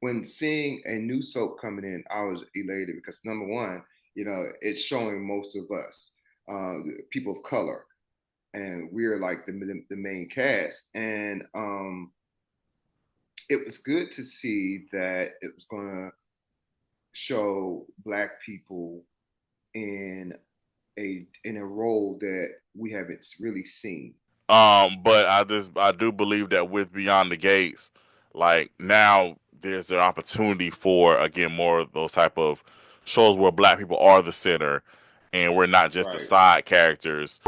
when seeing a new soap coming in, I was elated because number one, it's showing most of us, people of color, and we're like the main cast. And it was good to see that it was going to show Black people in a role that we haven't really seen. But I do believe that with Beyond the Gates, like now there's an opportunity for again more of those type of shows where black people are the center and we're not just the Right. side characters.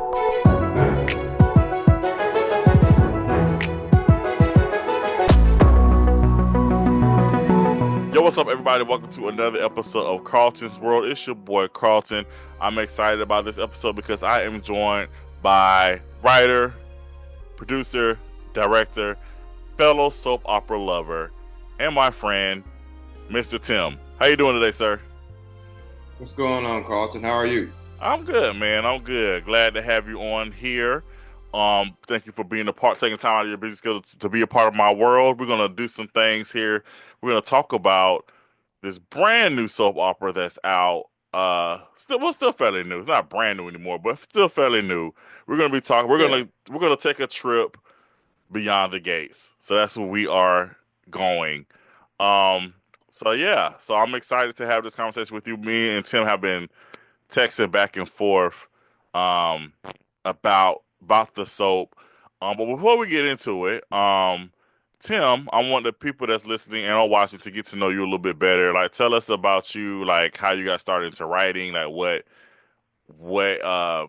Yo, what's up, everybody? Welcome to another episode of Carlton's World. It's your boy Carlton. I'm excited about this episode because I am joined by writer, producer, director, fellow soap opera lover, and my friend, Mr. Tim. How you doing today, sir? What's going on, Carlton? How are you? I'm good, man. I'm good. Glad to have you on here. Thank you for being taking time out of your busy schedule to be a part of my world. We're gonna do some things here. We're gonna talk about this brand new soap opera that's out. Still fairly new. It's not brand new anymore, but still fairly new. We're gonna be talking. Yeah. We're gonna take a trip beyond the gates. So that's where we are going. Um, so yeah, so I'm excited to have this conversation with you. Me and Tim have been texting back and forth um about the soap. But before we get into it, Tim, I want the people that's listening and are watching to get to know you a little bit better. Like, tell us about you, like how you got started into writing, like what uh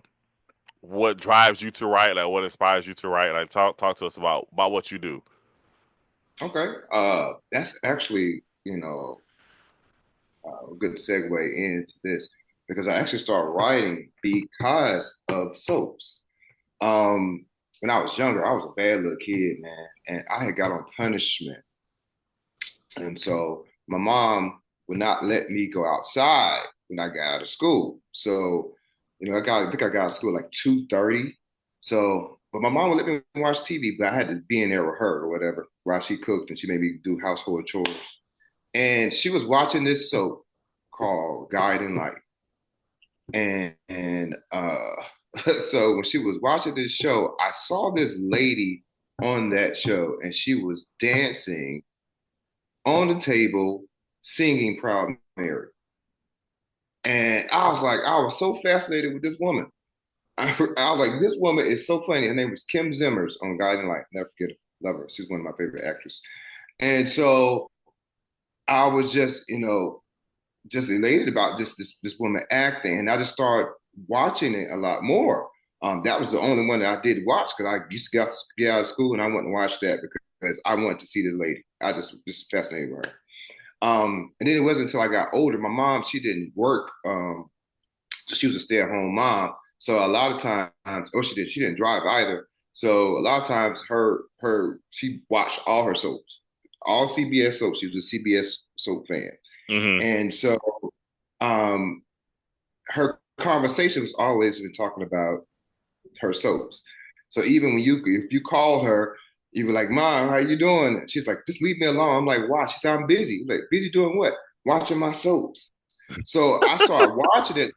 what drives you to write, like what inspires you to write. Like, talk to us about what you do. Okay. That's actually, a good segue into this because I actually started writing because of soaps. When I was younger, I was a bad little kid, man, and I had got on punishment. And so my mom would not let me go outside when I got out of school. So, I think I got out of school like 2:30. So, but my mom would let me watch TV, but I had to be in there with her or whatever while she cooked and she made me do household chores. And she was watching this soap called Guiding Light. And so when she was watching this show, I saw this lady on that show and she was dancing on the table singing Proud Mary. And I was so fascinated with this woman. I was like, this woman is so funny. Her name was Kim Zimmers on Guiding Light. Never forget her. Love her. She's one of my favorite actresses. And so I was just, just elated about just this woman acting. And I just started watching it a lot more. That was the only one that I did watch because I used to get out of school and I went and watch that because I wanted to see this lady. I just fascinated with her. And then it wasn't until I got older. My mom, she didn't work. So she was a stay-at-home mom. So a lot of times, oh, she didn't drive either. So a lot of times she watched all her soaps, all CBS soaps. She was a CBS soap fan. Hmm. And so um her conversation was always been talking about her soaps. So even if you call her, you were like, Mom, how you doing? She's like, just leave me alone. I'm like, why? She said, I'm busy. I'm like, busy doing what? Watching my soaps. So I started watching it,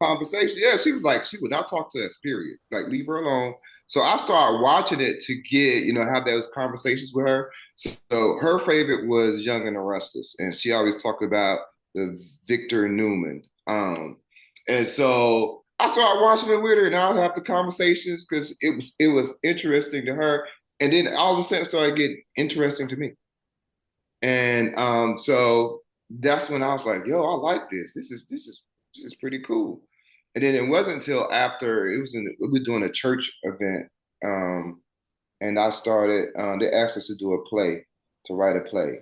conversation. Yeah, she was like, she would not talk to us, period. Like, leave her alone. So I started watching it to get, have those conversations with her. So her favorite was Young and the Restless. And she always talked about the Victor Newman. And so I started watching it with her, and I would have the conversations because it was interesting to her, and then all of a sudden it started getting interesting to me. And so that's when I was like, "Yo, I like this. This is pretty cool." And then it wasn't until after we were doing a church event, and I started. They asked us to do a play, to write a play,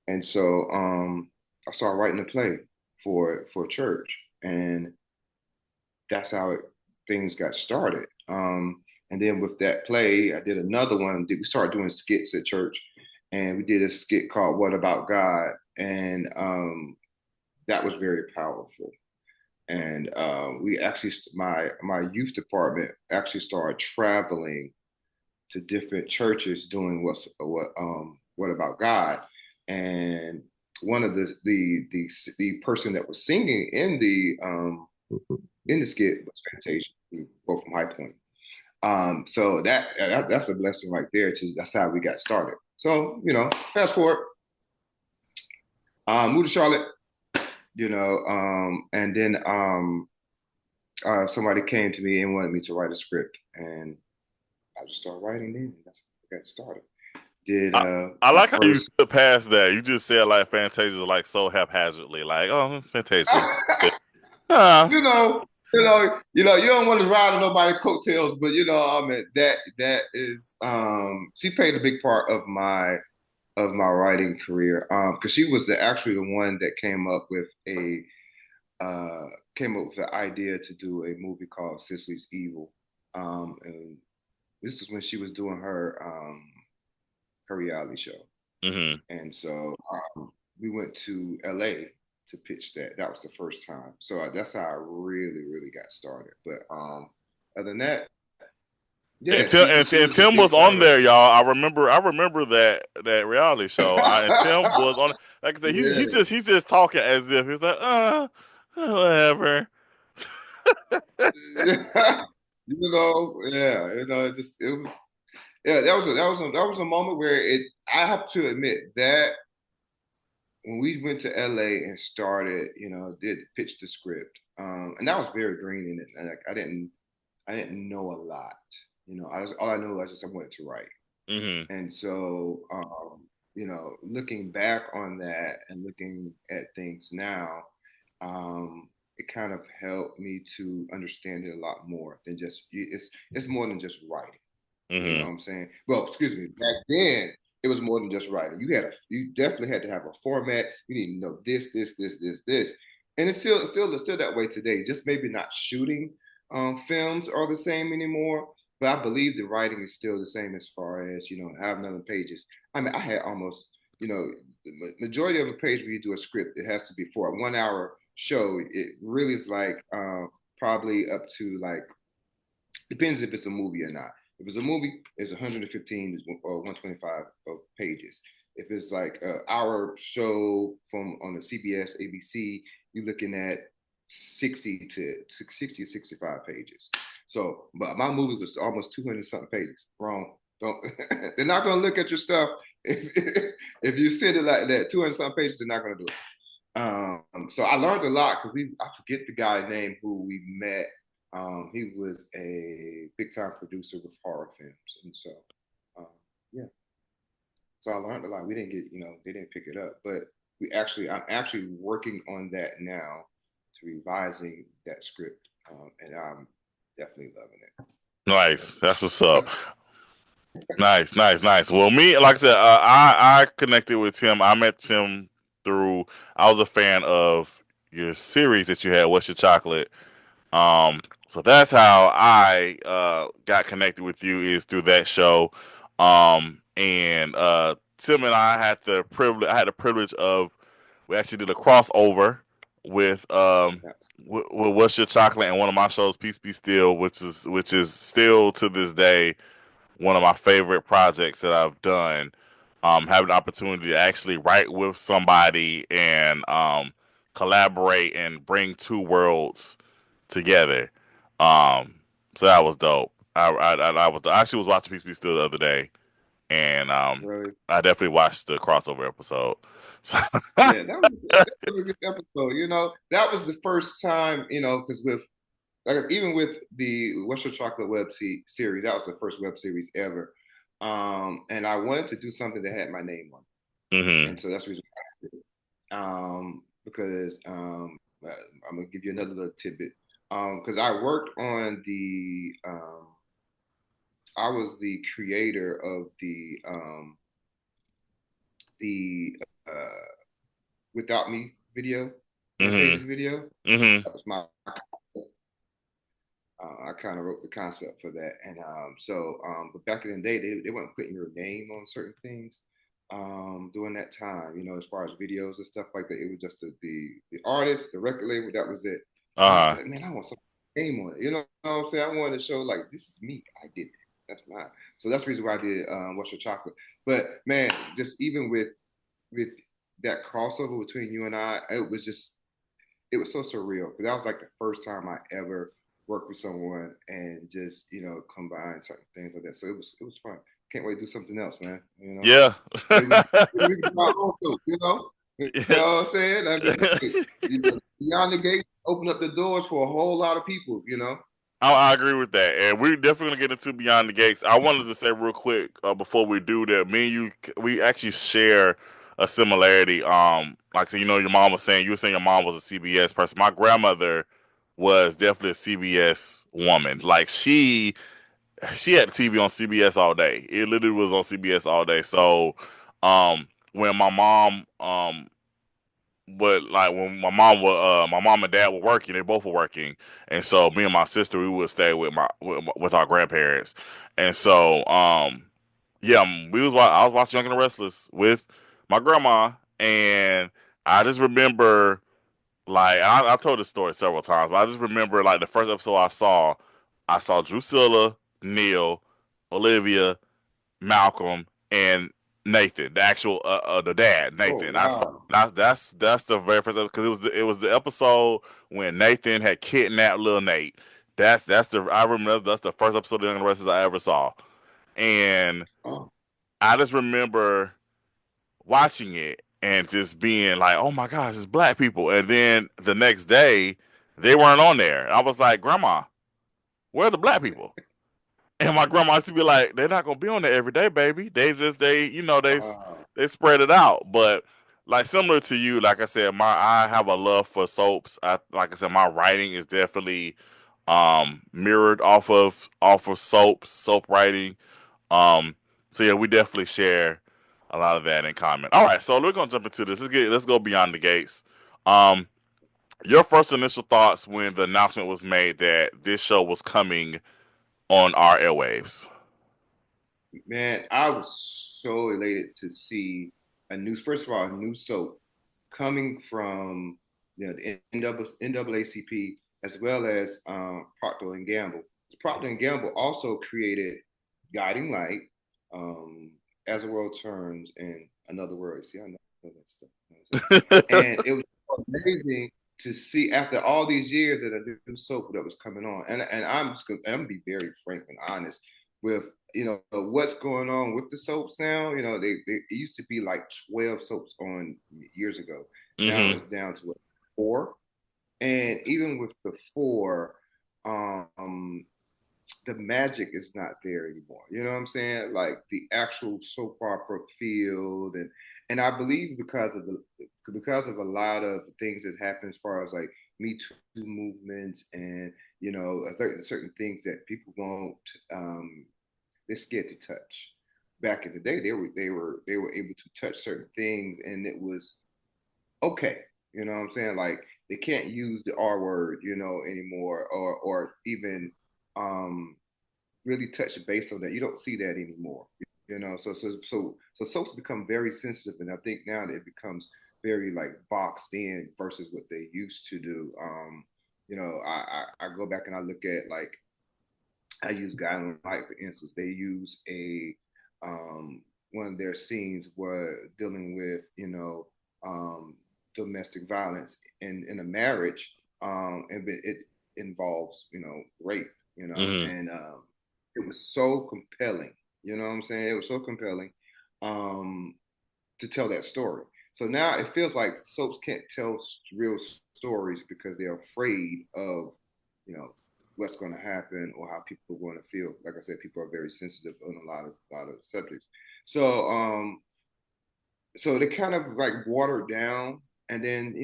and so I started writing a play for church, and that's how things got started. And then with that play, I did another one. We started doing skits at church, and we did a skit called "What About God," and that was very powerful. And we actually, my youth department actually started traveling to different churches doing what about God, and one of the person that was singing in the skit was Fantasia, both from High Point. So that's a blessing right there. That's how we got started. So fast forward, moved to Charlotte, and then somebody came to me and wanted me to write a script, and I just started writing. Then that's how I got started. Did I, I my like how you first. skipped past that. You just said like Fantasia like so haphazardly, like oh Fantasia. Huh. You don't want to ride on nobody's coattails, but I mean that is she played a big part of my writing career. Because she was actually the one that uh came up with the idea to do a movie called Cicely's Evil. And this is when she was doing her reality show. Hmm. And so we went to LA to pitch that. That was the first time. So that's how I really, really got started. But other than that, And yeah, Tim she and was a Tim big was on part of there, y'all. I remember that reality show. And Tim was it. on. Like I said, Yeah. he's just talking as if he's like whatever. Yeah, it was yeah, that was a moment where it I have to admit that when we went to LA and started, did pitch the script, and that was very green in it. And like, I didn't know a lot. All I knew was just I wanted to write. Hmm. And so, looking back on that and looking at things now, it kind of helped me to understand it a lot more than just it's more than just writing. You know Hmm. what I'm saying? Well, excuse me. Back then, it was more than just writing. You definitely had to have a format. You need to know this, and it's still that way today. Just maybe not shooting films are the same anymore, but I believe the writing is still the same as far as have another pages. I mean, I had almost the majority of a page when you do a script, it has to be for a 1 hour show. It really is like probably up to like depends if it's a movie or not. If it's a movie, it's 115 or 125 pages. If it's like an hour show from on the CBS, ABC, you're looking at 60 to 65 pages. So, but my movie was almost 200 something pages. Wrong. Don't. They're not going to look at your stuff if you send it like that. 200 something pages, they're not going to do it. So I learned a lot because I forget the guy name who we met. He was a big time producer with horror films, and so um, yeah. So I learned a lot. We didn't get, they didn't pick it up, but I'm actually working on that now, to revising that script, and I'm definitely loving it. Nice. Definitely. That's what's up. That's Nice, nice, nice. Well, me, like I said, I connected with Tim. I met Tim through. I was a fan of your series that you had. What's your chocolate? So that's how I got connected with you is through that show. And Tim and I had the privilege. I had the privilege of we actually did a crossover with that's with What's Your Chocolate and one of my shows, Peace Be Still, which is still to this day one of my favorite projects that I've done. Having the opportunity to actually write with somebody and collaborate and bring two worlds together. Um, so that was dope. I actually was watching Peace Be Still the other day, and really. I definitely watched the crossover episode. So, Yeah, that was a good episode. That was the first time, because even with the What's Your Chocolate series, that was the first web series ever. And I wanted to do something that had my name on it. hmm And so that's the reason why I did it. Because I'm gonna give you another little tidbit. Because I worked on I was the creator of the Without Me video, hmm Fantasia's video. hmm That was my I kind of wrote the concept for that, and but back in the day, they weren't putting your name on certain things. During that time, as far as videos and stuff like that, it was just the artist, the record label, that was it. And I Uh-huh. said, man, I want some name on it. You know what I'm saying? I wanted to show like this is me. I did it. That's mine. So that's the reason why I did What's Your Chocolate. But man, just even with that crossover between you and I, it was so surreal because that was like the first time I ever worked with someone and just combine certain things like that. So it was fun. Can't wait to do something else, man. Yeah. Maybe we can do our own too, You know what I'm saying? I mean, beyond the gates, open up the doors for a whole lot of people. I agree with that, and we're definitely gonna get into Beyond the Gates. I wanted to say real quick before we do that, me and you, we actually share a similarity. Like so, your mom was saying, you were saying your mom was a CBS person. My grandmother was definitely a CBS woman. Like she had the TV on CBS all day. It literally was on CBS all day. So, when my mom but like when my mom and dad were working, they both were working, and so me and my sister we would stay with our grandparents, and so yeah, I was watching Young and the Restless with my grandma, and I just remember like I've told this story several times, but I just remember like the first episode I saw Drusilla, Neil, Olivia, Malcolm, and Nathan, the actual the dad, Oh Nathan. I saw wow. that's the very first because it was the episode when Nathan had kidnapped little Nate. That's the I remember that's the first episode of Young and the Restless I ever saw, and Oh, I just remember watching it and just being like, "Oh my gosh, it's black people!" And then the next day they weren't on there. I was like, "Grandma, where are the black people?" And my grandma used to be like, "They're not gonna be on there every day, baby. wow. They spread it out." But like similar to you, like I said, my I have a love for soaps. Like I said, my writing is definitely mirrored off of soap writing. Um, so yeah, we definitely share a lot of that in common. All right, so we're gonna jump into this. Let's go beyond the gates. Um, your first initial thoughts when the announcement was made that this show was coming on our airwaves. Man, I was so elated to see first of all, a new soap coming from the NAACP as well as Procter and Gamble. Procter and Gamble also created Guiding Light, As the World Turns, and Another Word. See, I know that stuff. You know what I'm saying? And it was amazing to see after all these years that a new soap that was coming on. And I'm gonna be very frank and honest with what's going on with the soaps now. They it used to be like 12 soaps on years ago. Now Hmm. it's down to what, four, and even with the four, um the magic is not there anymore. You know what I'm saying? Like the actual soap opera field, and I believe because of a lot of things that happen as far as like Me Too movements and certain things that people won't they're scared to touch. Back in the day, they were able to touch certain things, and it was okay. You know what I'm saying? Like they can't use the R word, anymore, or even um really touch base on that. You don't see that anymore. So soaps become very sensitive, and I think now that it becomes very like boxed in versus what they used to do. I go back and I look at like I use Guiding Light for instance. They use a one of their scenes were dealing with domestic violence in a marriage, and it involves rape, Hmm. and it was so compelling. You know what I'm saying? It was so compelling um, to tell that story. So now it feels like soaps can't tell real stories because they're afraid of, you know, what's going to happen or how people are going to feel. Like I said, people are very sensitive on a lot of subjects. So so they kind of like watered down, and then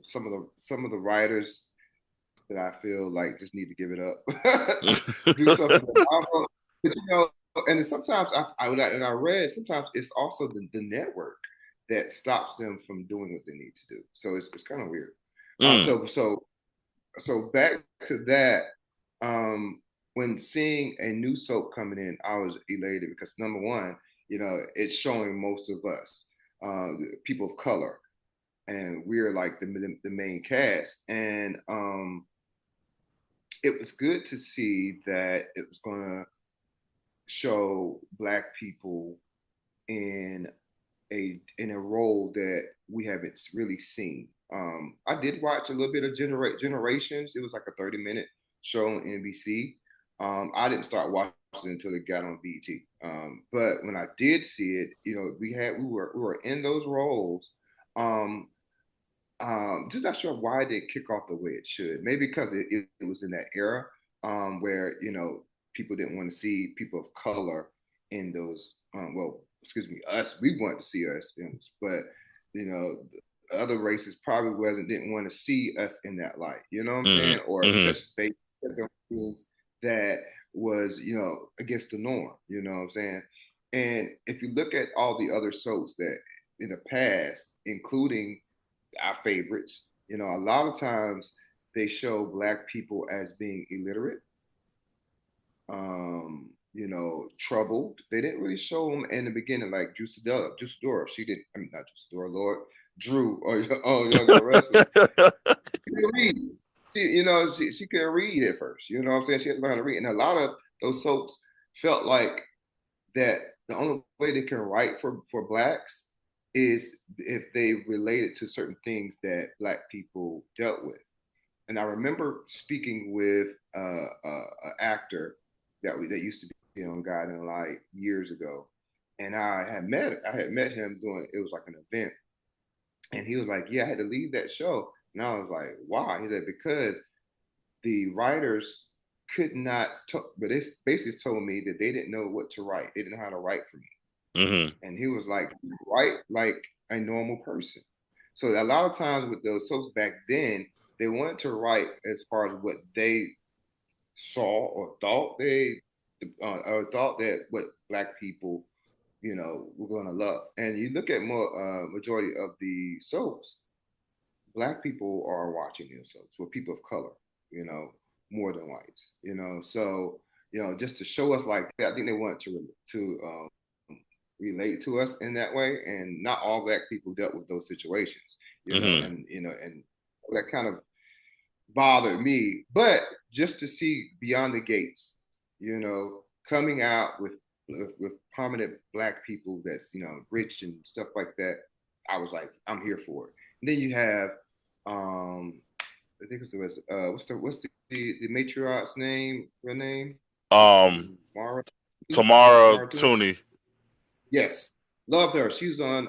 some of the writers that I feel like just need to give it up, do something. But and then sometimes and I read sometimes it's also the network that stops them from doing what they need to do. So it's kind of weird. Uh, Mm. so so so back to that. When seeing a new soap coming in, I was elated because number one, it's showing most of us, people of color, and we're like the main cast. And it was good to see that it was going to show black people in in a role that we haven't really seen. I did watch a little bit of Generations. It was like a 30-minute show on NBC. I didn't start watching until it got on BT. But when I did see it, we were in those roles. Um, just not sure why they kick off the way it should. Maybe because it was in that era where people didn't want to see people of color in those. Well, excuse me, us. We wanted to see us in this, but the other races probably wasn't didn't want to see us in that light. You know what I'm Hmm. saying? Or Hmm. touch base on things that was against the norm. You know what I'm saying? And if you look at all the other soaps that in the past, including our favorites. A lot of times they show black people as being illiterate, troubled. They didn't really show them in the beginning like Juice Dora. She didn't. I mean, not Juice Dora, Lord, Drew, or Young Caressa. She could read. She could read at first. You know what I'm saying? She had to learn how to read, and a lot of those soaps felt like that the only way they can write for blacks is if they related to certain things that black people dealt with. And I remember speaking with an actor that used to be on Guiding Light years ago, and I had met him doing it was like an event, and he was like, "Yeah, I had to leave that show," and I was like, "Why?" He said, "Because the writers could not, but they basically told me that they didn't know what to write. They didn't know how to write for me." Hmm. And he was like, write like a normal person. So a lot of times with those soaps back then, they wanted to write as far as what they saw or thought that what black people, were going to love. And you look at more majority of the soaps, black people are watching these soaps with people of color, you know, more than whites. So just to show us like that, I think they wanted to relate to us in that way, and not all black people dealt with those situations, Hmm. and that kind of bothered me. But just to see Beyond the Gates, coming out with prominent black people that's rich and stuff like that, I was like, I'm here for it. And then you have, I think it was what's the matriarch's name? Her name? Um, Mara. Tamara Mara Tooney. Tooney. Yes, loved her. She was on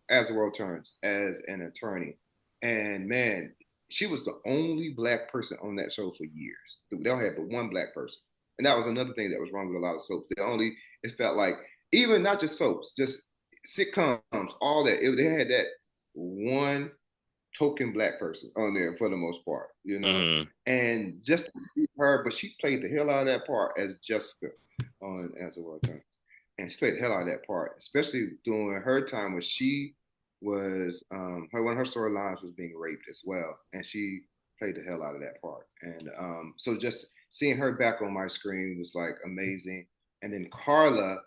As the World Turns as an attorney, and man, she was the only black person on that show for years. They don't have but one black person, and that was another thing that was wrong with a lot of soaps. It felt like even not just soaps, just sitcoms, all that. They had that one token black person on there for the most part. Hmm. And just to see her, but she played the hell out of that part as Jessica on As the World Turns, and she played the hell out of that part, especially during her time when she was one of her storylines was being raped as well, and she played the hell out of that part. And so just seeing her back on my screen was like amazing. And then Carla,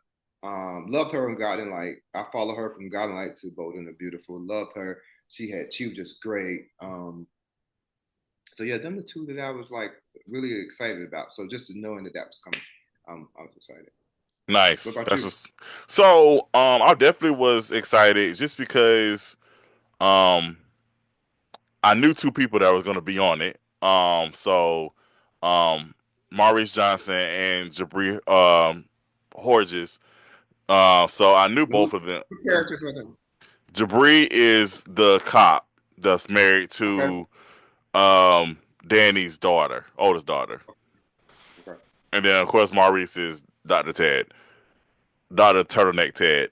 loved her in God and Light. I follow her from God and Light to Bold and the Beautiful. Loved her. She was just great. So yeah, them the two that I was like really excited about. So just knowing that was coming, I was excited. What Nice. about That's you? what's so. I definitely was excited just because um, I knew two people that was going to be on it. Um, Maurice Johnson and Jibre Hordges. So I knew Who both of them. the characters were them? Jibre is the cop that's married Okay, to Danny's daughter, oldest daughter, okay. and then of course Maurice is Dr. Ted, Dr. Turtleneck Ted.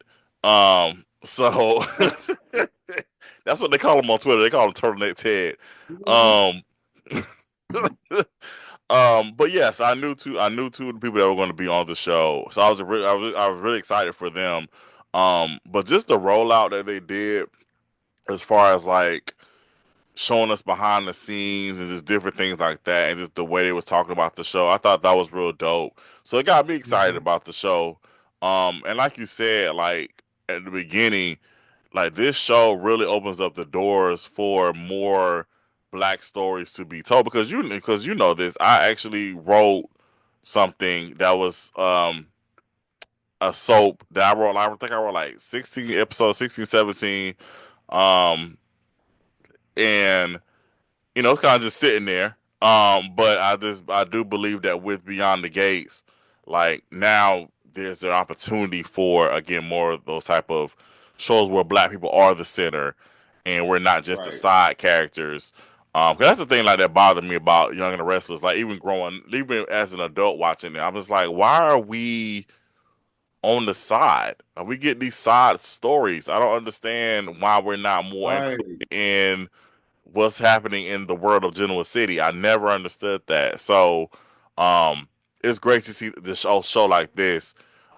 So that's what they call him on Twitter. They call him Turtleneck Ted. Mhm. Um, but yes, I knew two of the people that were going to be on the show, so I was really excited for them. But just the rollout that they did, as far as like showing us behind the scenes and just different things like that, and just the way they was talking about the show, I thought that was real dope. So it got me excited Mhm. about the show. And like you said, like at the beginning, like this show really opens up the doors for more black stories to be told because you know this. I actually wrote something that was a soap that I wrote. I think I wrote like 16 episodes, 16, 17. Um, and it's kind of just sitting there. But I do believe that with Beyond the Gates, like now there's an opportunity for again more of those type of shows where black people are the center and we're not just the Right, side characters. 'Cause that's the thing like that bothered me about Young and the Restless. Like even as an adult watching it, I'm just like, why are we on the side? We get these side stories. I don't understand why we're not more right, included in what's happening in the world of Genoa City. I never understood that. So, um, it's great to see this show like this,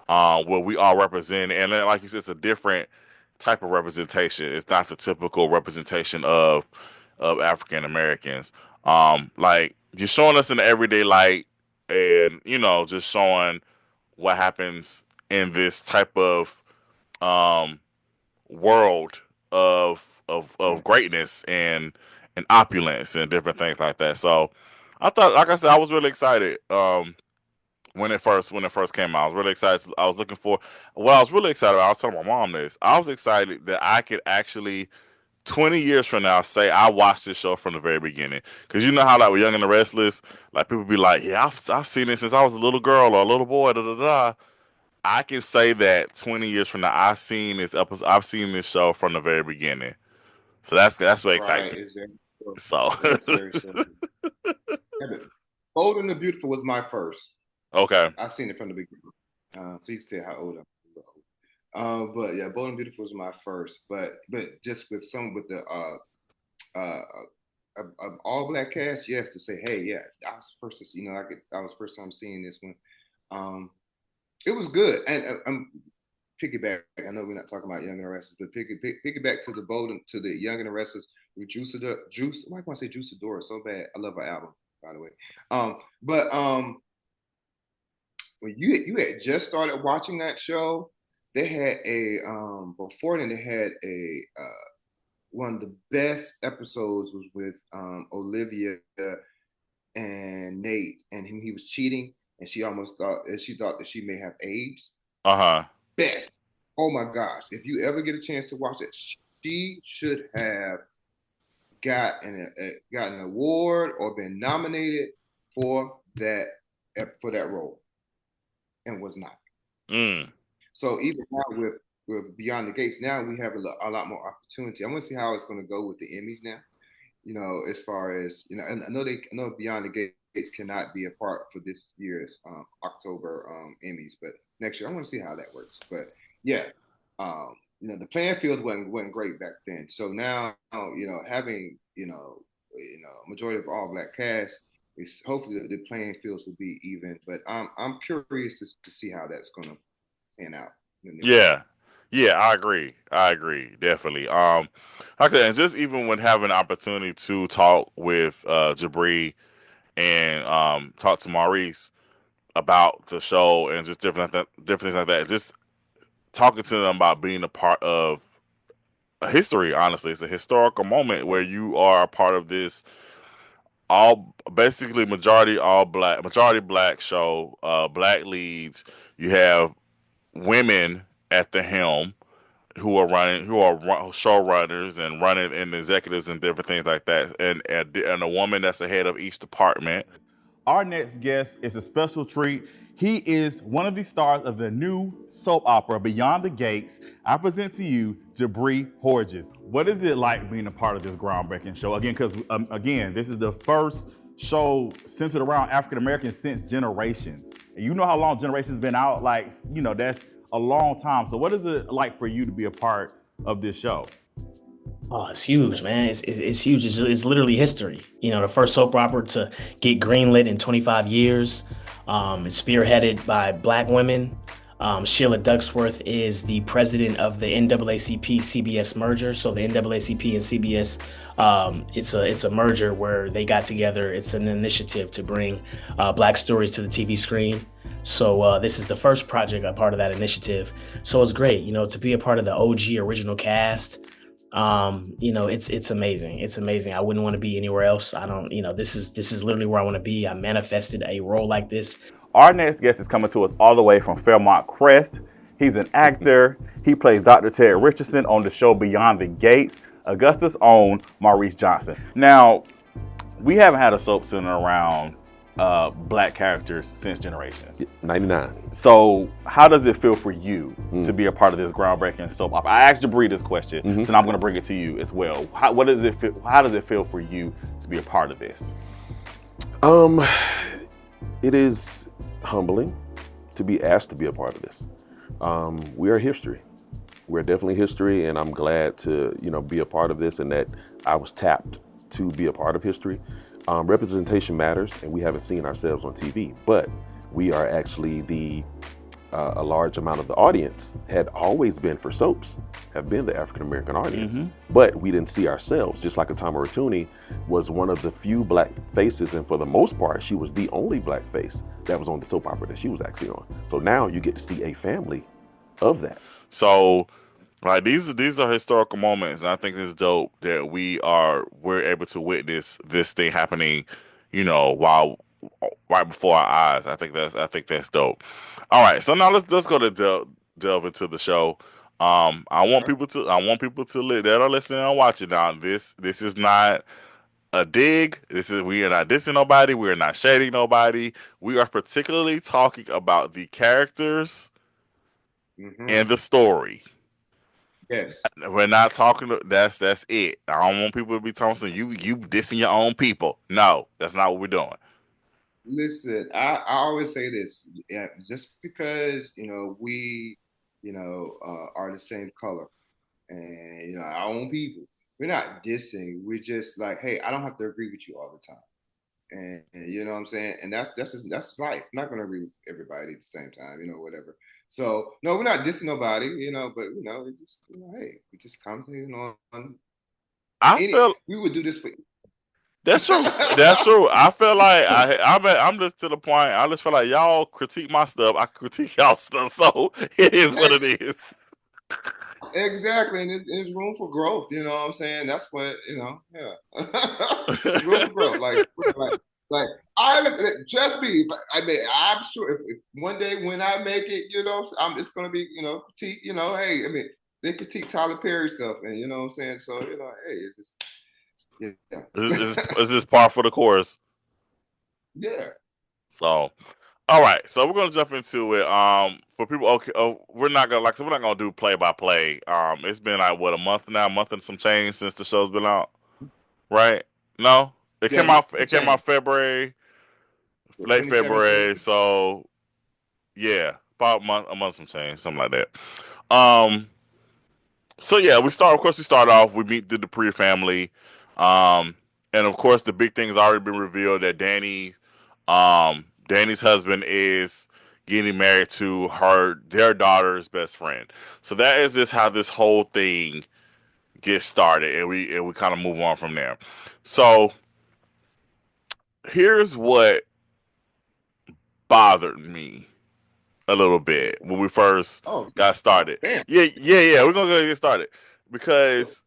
where we all represent, and then, like you said, it's a different type of representation. It's not the typical representation of African Americans. Like you're showing us in the everyday light, and just showing what happens in this type of um world of right. greatness and opulence and different things like that. So I thought, like I said, I was really excited when it first came out. I was really excited. I was looking for what I was really excited about. I was telling my mom this. I was excited that I could actually 20 years from now say I watched this show from the very beginning. Because you know how like with Young and the Restless, like people be like, yeah, I've seen it since I was a little girl or a little boy. Da da da. I can say that 20 years from now, I've seen this show from the very beginning. So that's what excites Right. me. It's very true. So It's very true. Yeah, but Bold and the Beautiful was my first. okay, I seen it from the beginning. So you can tell how old I'm. But yeah, Bold and Beautiful was my first. But just with the all black cast, yes, to say, hey, yeah, I was first to see, I was first time seeing this one. Um, it was good, and I'm piggyback. I know we're not talking about Young and the Restless, but piggyback to the Young and the Restless with Juice. Why do I want to say Juice Adora so bad? I love her album, by the way. But when you had just started watching that show, they had a before then they had a one of the best episodes was with Olivia and Nate, and he was cheating, and she thought that she may have AIDS. uh-huh. Best. Oh my gosh! If you ever get a chance to watch it, she should have got an award or been nominated for that role, and was not. Mm. So even now with Beyond the Gates, now we have a lot more opportunity. I want to see how it's going to go with the Emmys now. As far as and I know Beyond the Gates cannot be a part for this year's October Emmys, but next year I want to see how that works. But yeah, the playing fields wasn't great back then. So now, having majority of all black cast is hopefully the playing fields will be even. But I'm curious to see how that's gonna pan out in the near future. Yeah. Yeah, I agree, definitely. Okay, and just even when having an opportunity to talk with Jibre and talk to Maurice about the show and just different things like that, just talking to them about being a part of a history. Honestly, it's a historical moment where you are a part of this all basically majority black show, black leads. You have women at the helm who are showrunners and running and executives and different things like that, and a woman that's the head of each department. Our next guest is a special treat. He is one of the stars of the new soap opera Beyond the Gates. I present to you Jibre Hordges. What is it like being a part of this groundbreaking show? Again, because again, this is the first show centered around African Americans since Generations. And you know how long Generations been out? Like, that's a long time. So what is it like for you to be a part of this show? Oh, it's huge, man. It's huge. It's literally history. The first soap opera to get greenlit in 25 years. It's spearheaded by Black women. Sheila Ducksworth is the president of the NAACP CBS merger. So the NAACP and CBS, it's a merger where they got together. It's an initiative to bring Black stories to the TV screen. So this is the first project, a part of that initiative. So it's great, to be a part of the OG original cast. It's amazing. It's amazing. I wouldn't want to be anywhere else. I don't, this is literally where I want to be. I manifested a role like this. Our next guest is coming to us all the way from Fairmont Crest. He's an actor. He plays Dr. Ted Richardson on the show Beyond the Gates, Augusta's own Maurice Johnson. Now, we haven't had a soap centered around black characters since Generations. 99. So how does it feel for you to be a part of this groundbreaking soap opera? I asked Jibre this question, so now I'm going to bring it to you as well. How does it feel for you to be a part of this? It is humbling to be asked to be a part of this. We are history. We're definitely history, and I'm glad to be a part of this, and that I was tapped to be a part of history. Representation matters, and we haven't seen ourselves on TV, but we are actually a large amount of the audience had always been for soaps, have been the African American audience, but we didn't see ourselves. Just like Atama Ratuni was one of the few black faces, and for the most part, she was the only black face that was on the soap opera that she was actually on. So now you get to see a family of that. So, like, these are historical moments, and I think it's dope that we're able to witness this thing happening, while right before our eyes. I think that's dope. All right, so now let's go to delve into the show. I want people to that are listening and watching now. This is not a dig. We are not dissing nobody. We are not shading nobody. We are particularly talking about the characters and the story. Yes. We're not talking. That's it. I don't want people to be talking you dissing your own people. No, that's not what we're doing. Listen, I always say this. Yeah, just because we are the same color and our own people, we're not dissing. We're just like, hey, I don't have to agree with you all the time. And you know what I'm saying? And that's life. I'm not gonna agree with everybody at the same time, whatever. So no, we're not dissing nobody, but it just hey, we just commenting on we would do this for That's true. That's true. I feel like I'm just to the point. I just feel like y'all critique my stuff. I critique y'all stuff. So it is what it is. Exactly, and it's room for growth. You know what I'm saying? That's what yeah. It's room for growth. Like I just be. I mean, I'm sure if one day when I make it, I'm just gonna be critique. Hey, I mean, they critique Tyler Perry stuff, and you know what I'm saying. So hey, it's just yeah. Is this par for the course? Yeah. So, all right. So we're gonna jump into it. For people, okay, we're not gonna do play by play. It's been like what, a month now, a month and some change since the show's been out, right? No, it came out. It came out February, late February. So yeah, about a month some change, something like that. So yeah, we start off. We meet the Dupree family, and of course the big thing has already been revealed that Danny's husband is getting married to their daughter's best friend. So that is just how this whole thing gets started, and we kind of move on from there. So here's what bothered me a little bit when we first got started. Damn. Yeah. We're gonna go get started because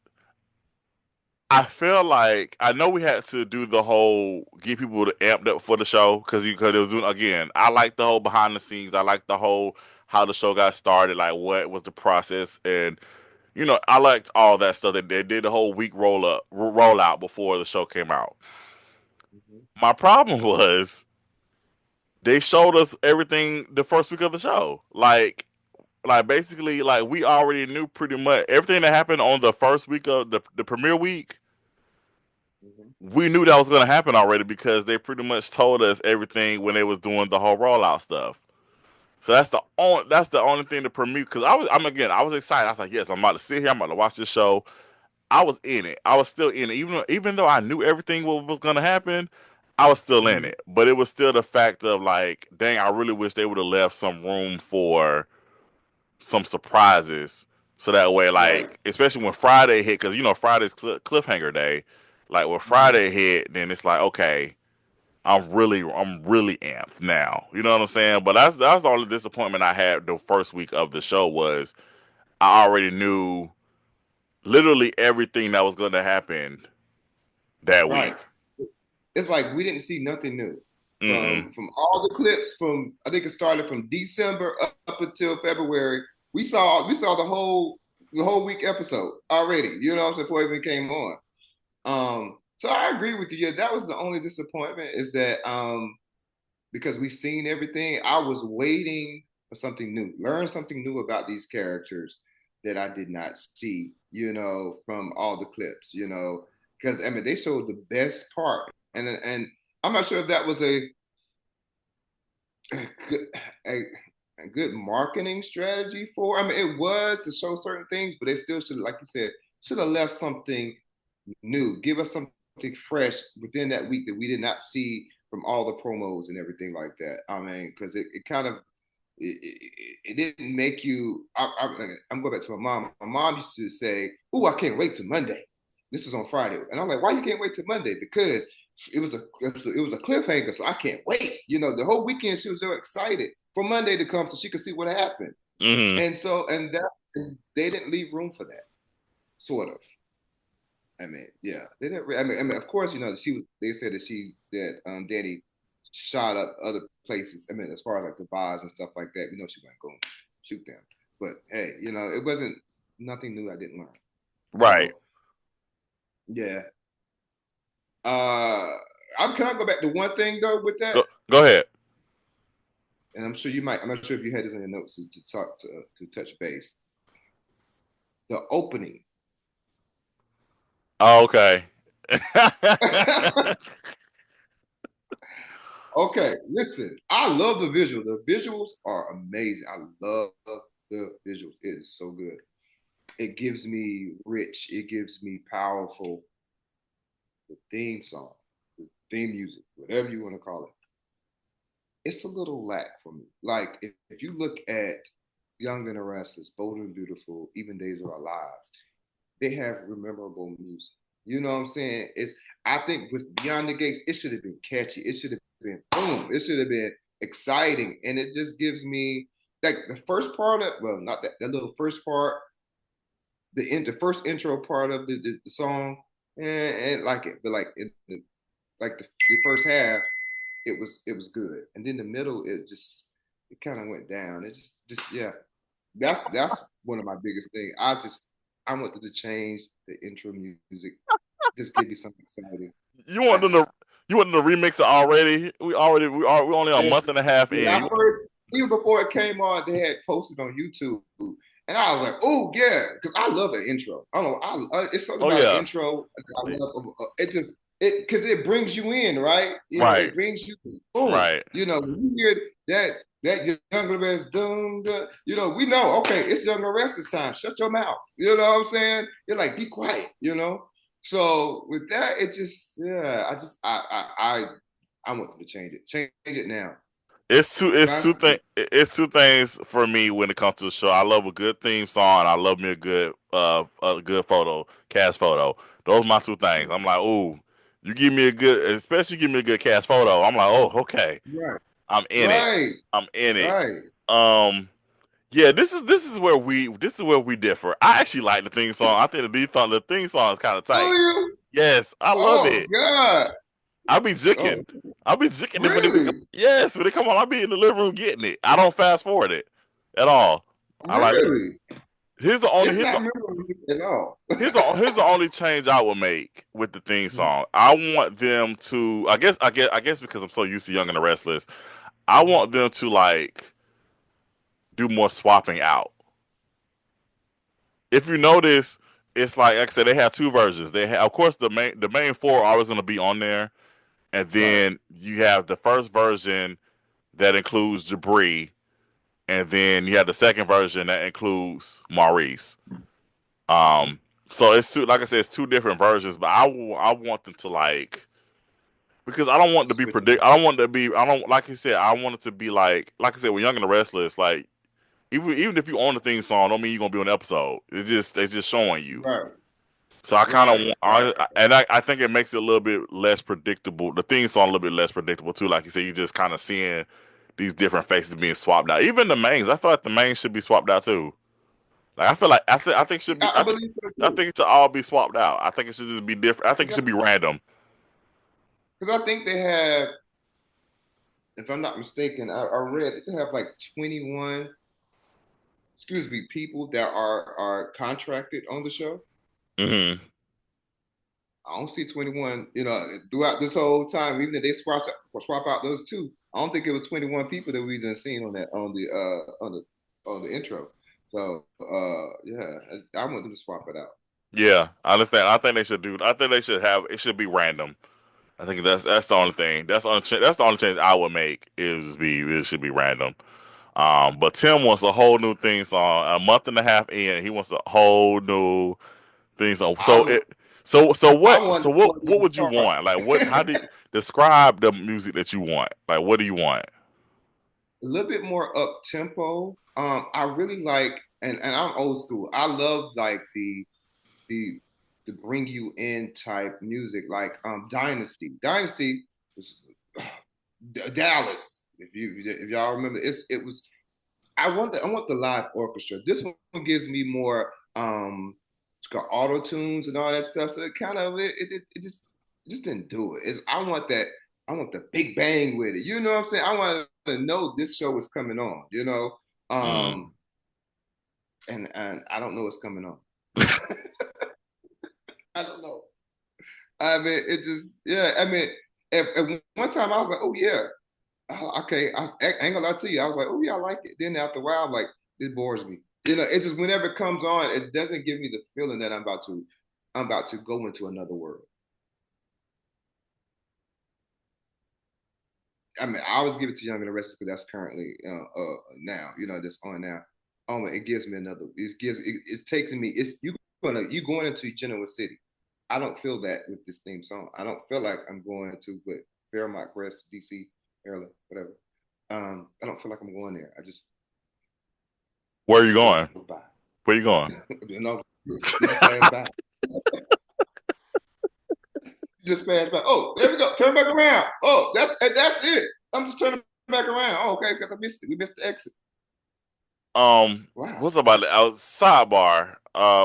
I feel like I know we had to do the whole get people to amped up for the show because it was doing again. I like the whole behind the scenes. I like the whole how the show got started, like what was the process, and I liked all that stuff. They did the whole week rollout before the show came out. My problem was they showed us everything the first week of the show, like basically like we already knew pretty much everything that happened on the first week of the premiere week. We knew that was going to happen already because they pretty much told us everything when they was doing the whole rollout stuff. So that's the only thing to premiere because I was excited. I was like, yes, I'm about to sit here. I'm about to watch this show. I was in it. I was still in it, even though I knew everything what was going to happen. I was still in it, but it was still the fact of like, dang, I really wish they would have left some room for some surprises. So that way, like, especially when Friday hit, because Friday's cliffhanger day. Like when Friday hit, then it's like, okay, I'm really amped now. You know what I'm saying? But that's the only disappointment I had the first week of the show was I already knew literally everything that was going to happen that week. It's like we didn't see nothing new from all the clips. From I think it started from December up until February. we saw the whole week episode already. You know what I'm saying? Before it even came on. So I agree with you. Yeah, that was the only disappointment is that because we've seen everything, I was waiting for something new, learn something new about these characters that I did not see, from all the clips, because I mean they showed the best part, and I'm not sure if that was good, a, a good marketing strategy for. I mean, it was to show certain things, but they still should, like you said, should have left something new, give us something fresh within that week that we did not see from all the promos and everything like that. I mean, because it kind of it didn't make you. I'm going back to my mom. My mom used to say, "Ooh, I can't wait till Monday." This was on Friday, and I'm like, "Why you can't wait till Monday?" Because it was a cliffhanger, so I can't wait. The whole weekend she was so excited for Monday to come so she could see what happened. Mm-hmm. And they didn't leave room for that, sort of. I mean, yeah, they didn't. I mean, of course, she was. They said that Danny shot up other places. I mean, as far as like the bars and stuff like that, she wasn't going to shoot them. But hey, it wasn't nothing new I didn't learn. Right. So yeah. Can I go back to one thing though with that? Go ahead. And I'm sure you might. I'm not sure if you had this in your notes to talk to touch base. The opening. Oh, okay. Okay, listen. I love the visual. The visuals are amazing. I love the visuals. It is so good. It gives me rich. It gives me powerful. The theme song, the theme music, whatever you want to call it. It's a little lack for me. Like if you look at Young and the Restless, Bold and Beautiful, Even Days of Our Lives, they have memorable music. You know what I'm saying? I think with Beyond the Gates, it should have been catchy. It should have been boom. It should have been exciting. And it just gives me like the first part of, well, not that little first part, the first intro part of the song, and like it, but like the first half, it was good. And then the middle, it kind of went down. It just yeah. That's one of my biggest things. I wanted to change the intro music. Just give me something exciting. You want I them to just you want them to remix it already? We only a month and a half when in. I heard even before it came on, they had posted on YouTube, and I was like, "Oh yeah," because I love an intro. I don't know, it's something Oh about an yeah. intro. I love because it brings you in, right? Right. It brings you boom. Right. When you hear that younger rest, dum, dum, we know, okay, it's younger restless time. Shut your mouth. You know what I'm saying? You're like, be quiet. So with that, it just, yeah, I want them to change it. Change it now. It's two things for me when it comes to the show. I love a good theme song. I love me a good cast photo. Those are my two things. I'm like, ooh, you give me a good, especially give me a good cast photo. I'm like, oh, okay, Right. I'm in it. Right. I'm in it. Right. Um, yeah, this is where we differ. I actually like the theme song. I think the theme song is kind of Do tight. you? Yes, I love Oh it. God. I'll be Oh, jicking. I'll be jicking it when it become. really? Yes, when they come on, I'll be in the living room getting it. I don't fast forward it at all. I like. Really? Here's the only. It's not memorable at all. Here's the only change I would make with the theme song. I want them to. I guess because I'm so used to Young and the Restless, I want them to like do more swapping out. If you notice, it's like I said, they have two versions. They have, of course, the main four are always going to be on there, and Right. then you have the first version that includes Jibre, and then you have the second version that includes Maurice. Um, so it's two, like I said, it's two different versions, but I want them to like because I don't want it to be Switch predict. I don't want it to be. I don't like you said. I want it to be like I said, with Young and the Restless. Like even if you own the theme song, don't mean you're gonna be on the episode. It's just showing you. right. So I kind of Right. want, Right. I think it makes it a little bit less predictable. The theme song a little bit less predictable too. Like you said, you just kind of seeing these different faces being swapped out. Even the mains, I feel like the mains should be swapped out too. Like I feel like I think should be I believe so I too. think it should all be swapped out. I think it should just be different. I think it should be random. Because I think they have, if I'm not mistaken, I read that they have like 21 excuse me, people that are contracted on the show. Mm-hmm. I don't see 21, throughout this whole time, even if they swap out those two, I don't think it was 21 people that we done seen on that on the intro. So yeah, I want them to swap it out. Yeah, I understand. I think they should do. I think they should have. It should be random. I think that's the only thing. That's the only change I would make is be it should be random. But Tim wants a whole new theme song. A month and a half in, he wants a whole new theme song. I would I So want what would you want? Like what? How do you describe the music that you want? Like what do you want? a little bit more up tempo. I really like, and I'm old school. I love like the bring you in type music, like Dynasty. Dynasty was Dallas. If y'all remember, it was. I want the live orchestra. This one gives me more. It's got auto tunes and all that stuff. So it kind of it just didn't do it. I want that. I want the big bang with it. You know what I'm saying? I want to know this show is coming on. Mm. And I don't know what's coming on. I don't know. I mean, it just yeah. I mean, if one time I was like, oh yeah, okay. I ain't gonna lie to you. I was like, oh yeah, I like it. Then after a while, I'm like, this bores me. It just whenever it comes on, it doesn't give me the feeling that I'm about to go into another world. I mean, I always give it to Young and the Restless because that's currently now, that's on now. Oh, it gives me another. It's taking me. It's you going into Genoa City. I don't feel that with this theme song. I don't feel like I'm going to with Fairmont Crest, DC, Maryland, whatever. I don't feel like I'm going there. I just Where are you drove going? by. Where you going? Just passed by. Just passed by. Oh, there we go. Turn back around. Oh, that's it. I'm just turning back around. Oh, okay, because I missed it. We missed the exit. Wow. What's about the sidebar?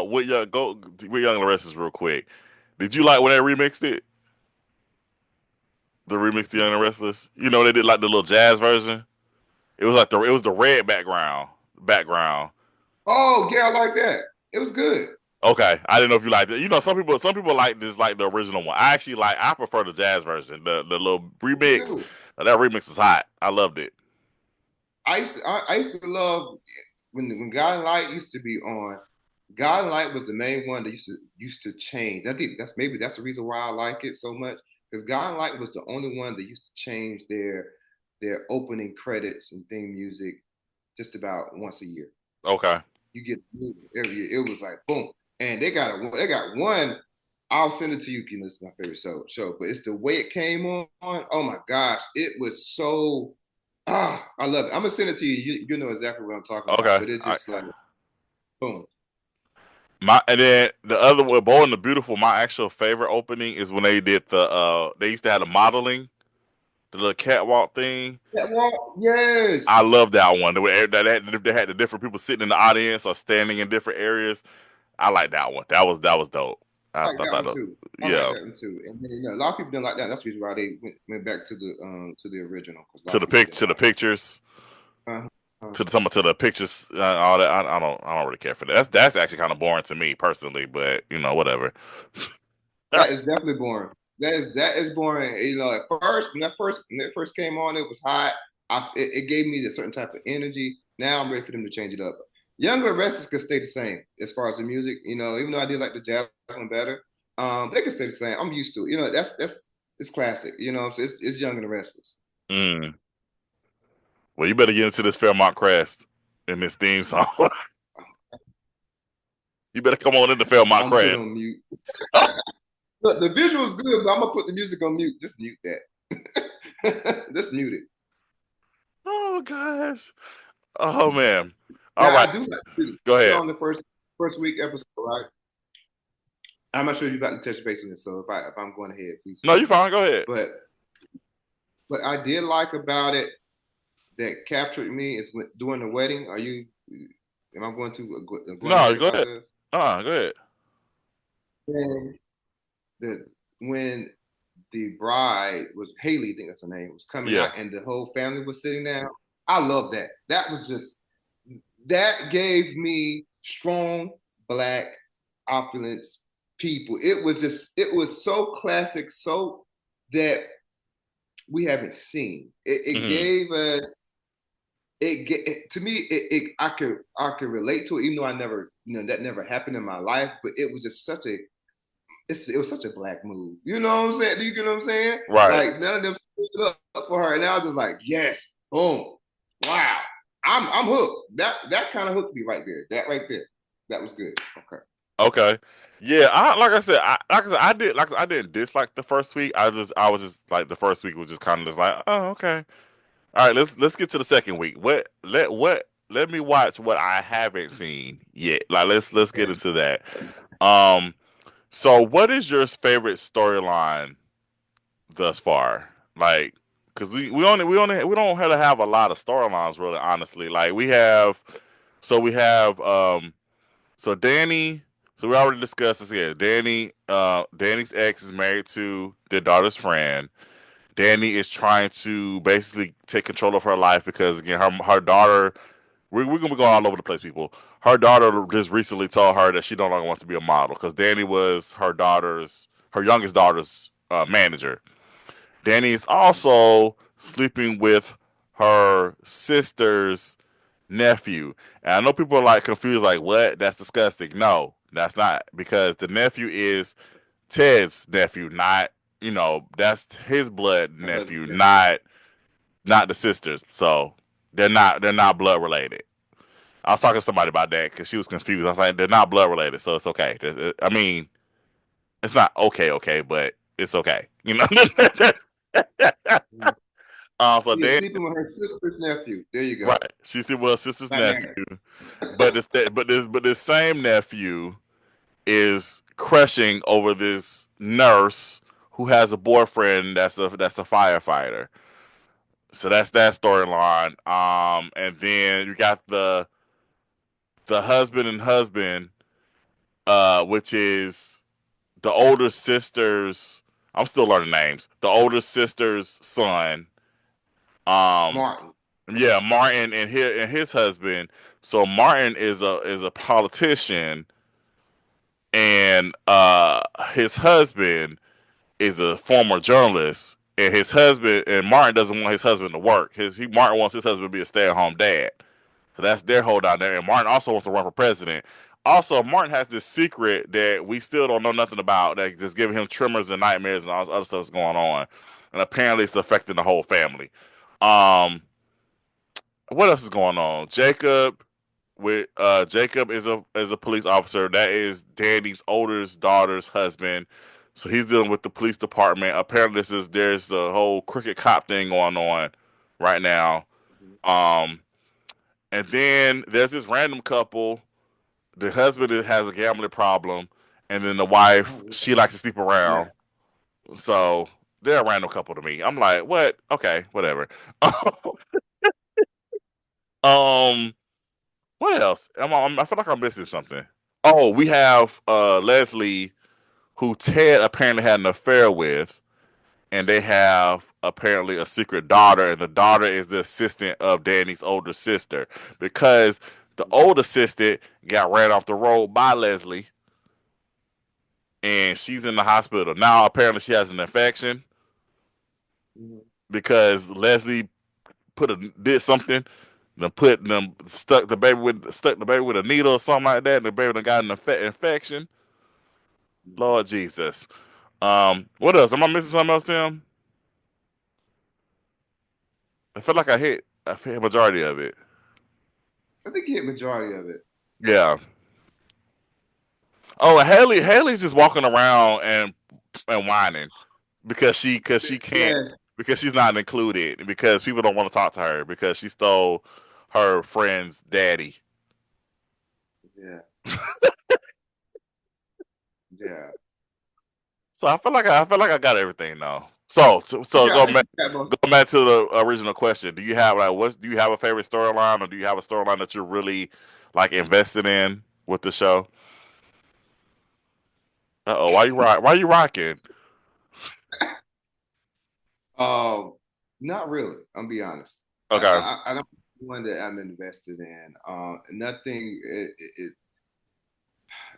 With Young and the Restless real quick. Did you like when they remixed it? The remix to Young and the Restless. You know they did like the little jazz version. It was the red background. Oh, yeah, I like that. It was good. Okay, I didn't know if you liked it. You know, some people like this like the original one. I prefer the jazz version. The little Me remix. too. That remix is hot. I loved it. I used to love when God and Light used to be on. God and Light was the main one that used to change. I think that's the reason why I like it so much because God and Light was the only one that used to change their opening credits and theme music just about once a year. Okay. You get every year. It was like boom, and they got one. I'll send it to you. It's my favorite show, but it's the way it came on. Oh my gosh, it was so. I love it. I'm gonna send it to you. You know exactly what I'm talking about. Okay. But it's just like boom. And then the other one, Bold and the Beautiful. My actual favorite opening is when they did they used to have the modeling, the little catwalk thing. Yes, I love that one. They had the different people sitting in the audience or standing in different areas. I like that one. That was dope. I I like that thought, one too. I like yeah, that one too. And then, a lot of people didn't like that. That's the reason why they went back to the original because a lot of people didn't to the like it. pictures, Uh-huh. to the pictures, all that. I don't really care for that. That's actually kind of boring to me personally, but you know, whatever. That is definitely boring. That is boring. At first when that first came on, it was hot. It gave me a certain type of energy. Now I'm ready for them to change it up. Younger and Restless could stay the same as far as the music. Even though I did like the jazz one better, they can stay the same. I'm used to it. That's it's classic. So it's Young and the Restless. Mm. Well, you better get into this Fairmont Crest in this theme song. You better come on into Fairmont I'm gonna put it Crest. on mute. Look, the visual's good, but I'm gonna put the music on mute. Just mute that. Just mute it. Oh gosh. Oh man. All Now I right. do have to Go ahead. on the first week episode, right? I'm not sure you're about to touch base on this, so if I'm going ahead, please. No, you fine. Go ahead. But what I did like about it that captured me is during the wedding. Am I going to going No, ahead go about ahead. this? Go ahead. When when the bride was Haley, I think that's her name, was coming Yeah. out, and the whole family was sitting down. I love that. That was just that gave me strong black opulence people. It was so classic soap that we haven't seen. It Mhm. gave us to me I could relate to it, even though I never that never happened in my life. But it was just it was such a black move. You know what I'm saying? Do you get what I'm saying? Right. Like none of them stood up for her, and I was just like, yes, boom, wow, I'm hooked. That kind of hooked me right there. That right there, that was good. Okay. Okay. Yeah, I didn't dislike the first week. I was just like the first week was just kind of just like, oh, okay. All right, let's get to the second week. Let me watch what I haven't seen yet. Like let's get into that. Um, so what is your favorite storyline thus far? Like, because we don't have to have a lot of storylines really, honestly. Like we have so Danny. So we already discussed this here. Danny's ex is married to their daughter's friend. Danny is trying to basically take control of her life because again, her daughter. We're gonna be going all over the place, people. Her daughter just recently told her that she no longer wants to be a model because Danny was her youngest daughter's manager. Danny is also sleeping with her sister's nephew. And I know people are like confused, like, what? That's disgusting. No, that's not. Because the nephew is Ted's nephew, not, that's his blood Her nephew, husband. not the sisters. So they're not blood related. I was talking to somebody about that because she was confused. I was like, they're not blood related, so it's okay. I mean, it's not okay, but it's okay. So She is Dan, sleeping with her sister's nephew. There you go. right? She's still with her sister's Not married. nephew, but this same nephew is crushing over this nurse who has a boyfriend that's a firefighter. So that's that storyline. And then you got the husband and husband, which is the older sister's. I'm still learning names. The older sister's son. Um, Martin. yeah, Martin and his husband. So Martin is a politician, and his husband is a former journalist. And Martin doesn't want his husband to work. Martin wants his husband to be a stay-at-home dad. So that's their hold down there. And Martin also wants to run for president. Also, Martin has this secret that we still don't know nothing about that's just giving him tremors and nightmares and all this other stuff's going on. And apparently it's affecting the whole family. Um, what else is going on? Jacob is a police officer. That is Danny's oldest daughter's husband. So he's dealing with the police department. Apparently there's a whole crooked cop thing going on right now. Um, and then there's this random couple. The husband has a gambling problem, and then the wife, Oh, she likes to sleep yeah. around. So they're a random couple to me. I'm like, what? Okay, whatever. um, what else? I feel like I'm missing something. Oh, we have Leslie, who Ted apparently had an affair with, and they have apparently a secret daughter, and the daughter is the assistant of Danny's older sister because the old assistant got ran off the road by Leslie, and she's in the hospital now. Apparently, she has an infection Mhm. because Leslie did something. Stuck the baby with a needle or something like that, and the baby done got an infection. Lord Jesus. What else? Am I missing something else, Tim? I feel like I hit a majority of it. I think he hit majority of it. Yeah. Oh, and Haley's just walking around and whining because she can't Yeah. because she's not included because people don't want to talk to her because she stole her friend's daddy. Yeah. Yeah. So I feel like I got everything now. So I think you got most. going back to the original question. Do you have a favorite storyline or do you have a storyline that you're really like invested in with the show? Uh-oh, why you rocking? Um, Not really. I'm be honest. Okay. I don't. one that I'm invested in.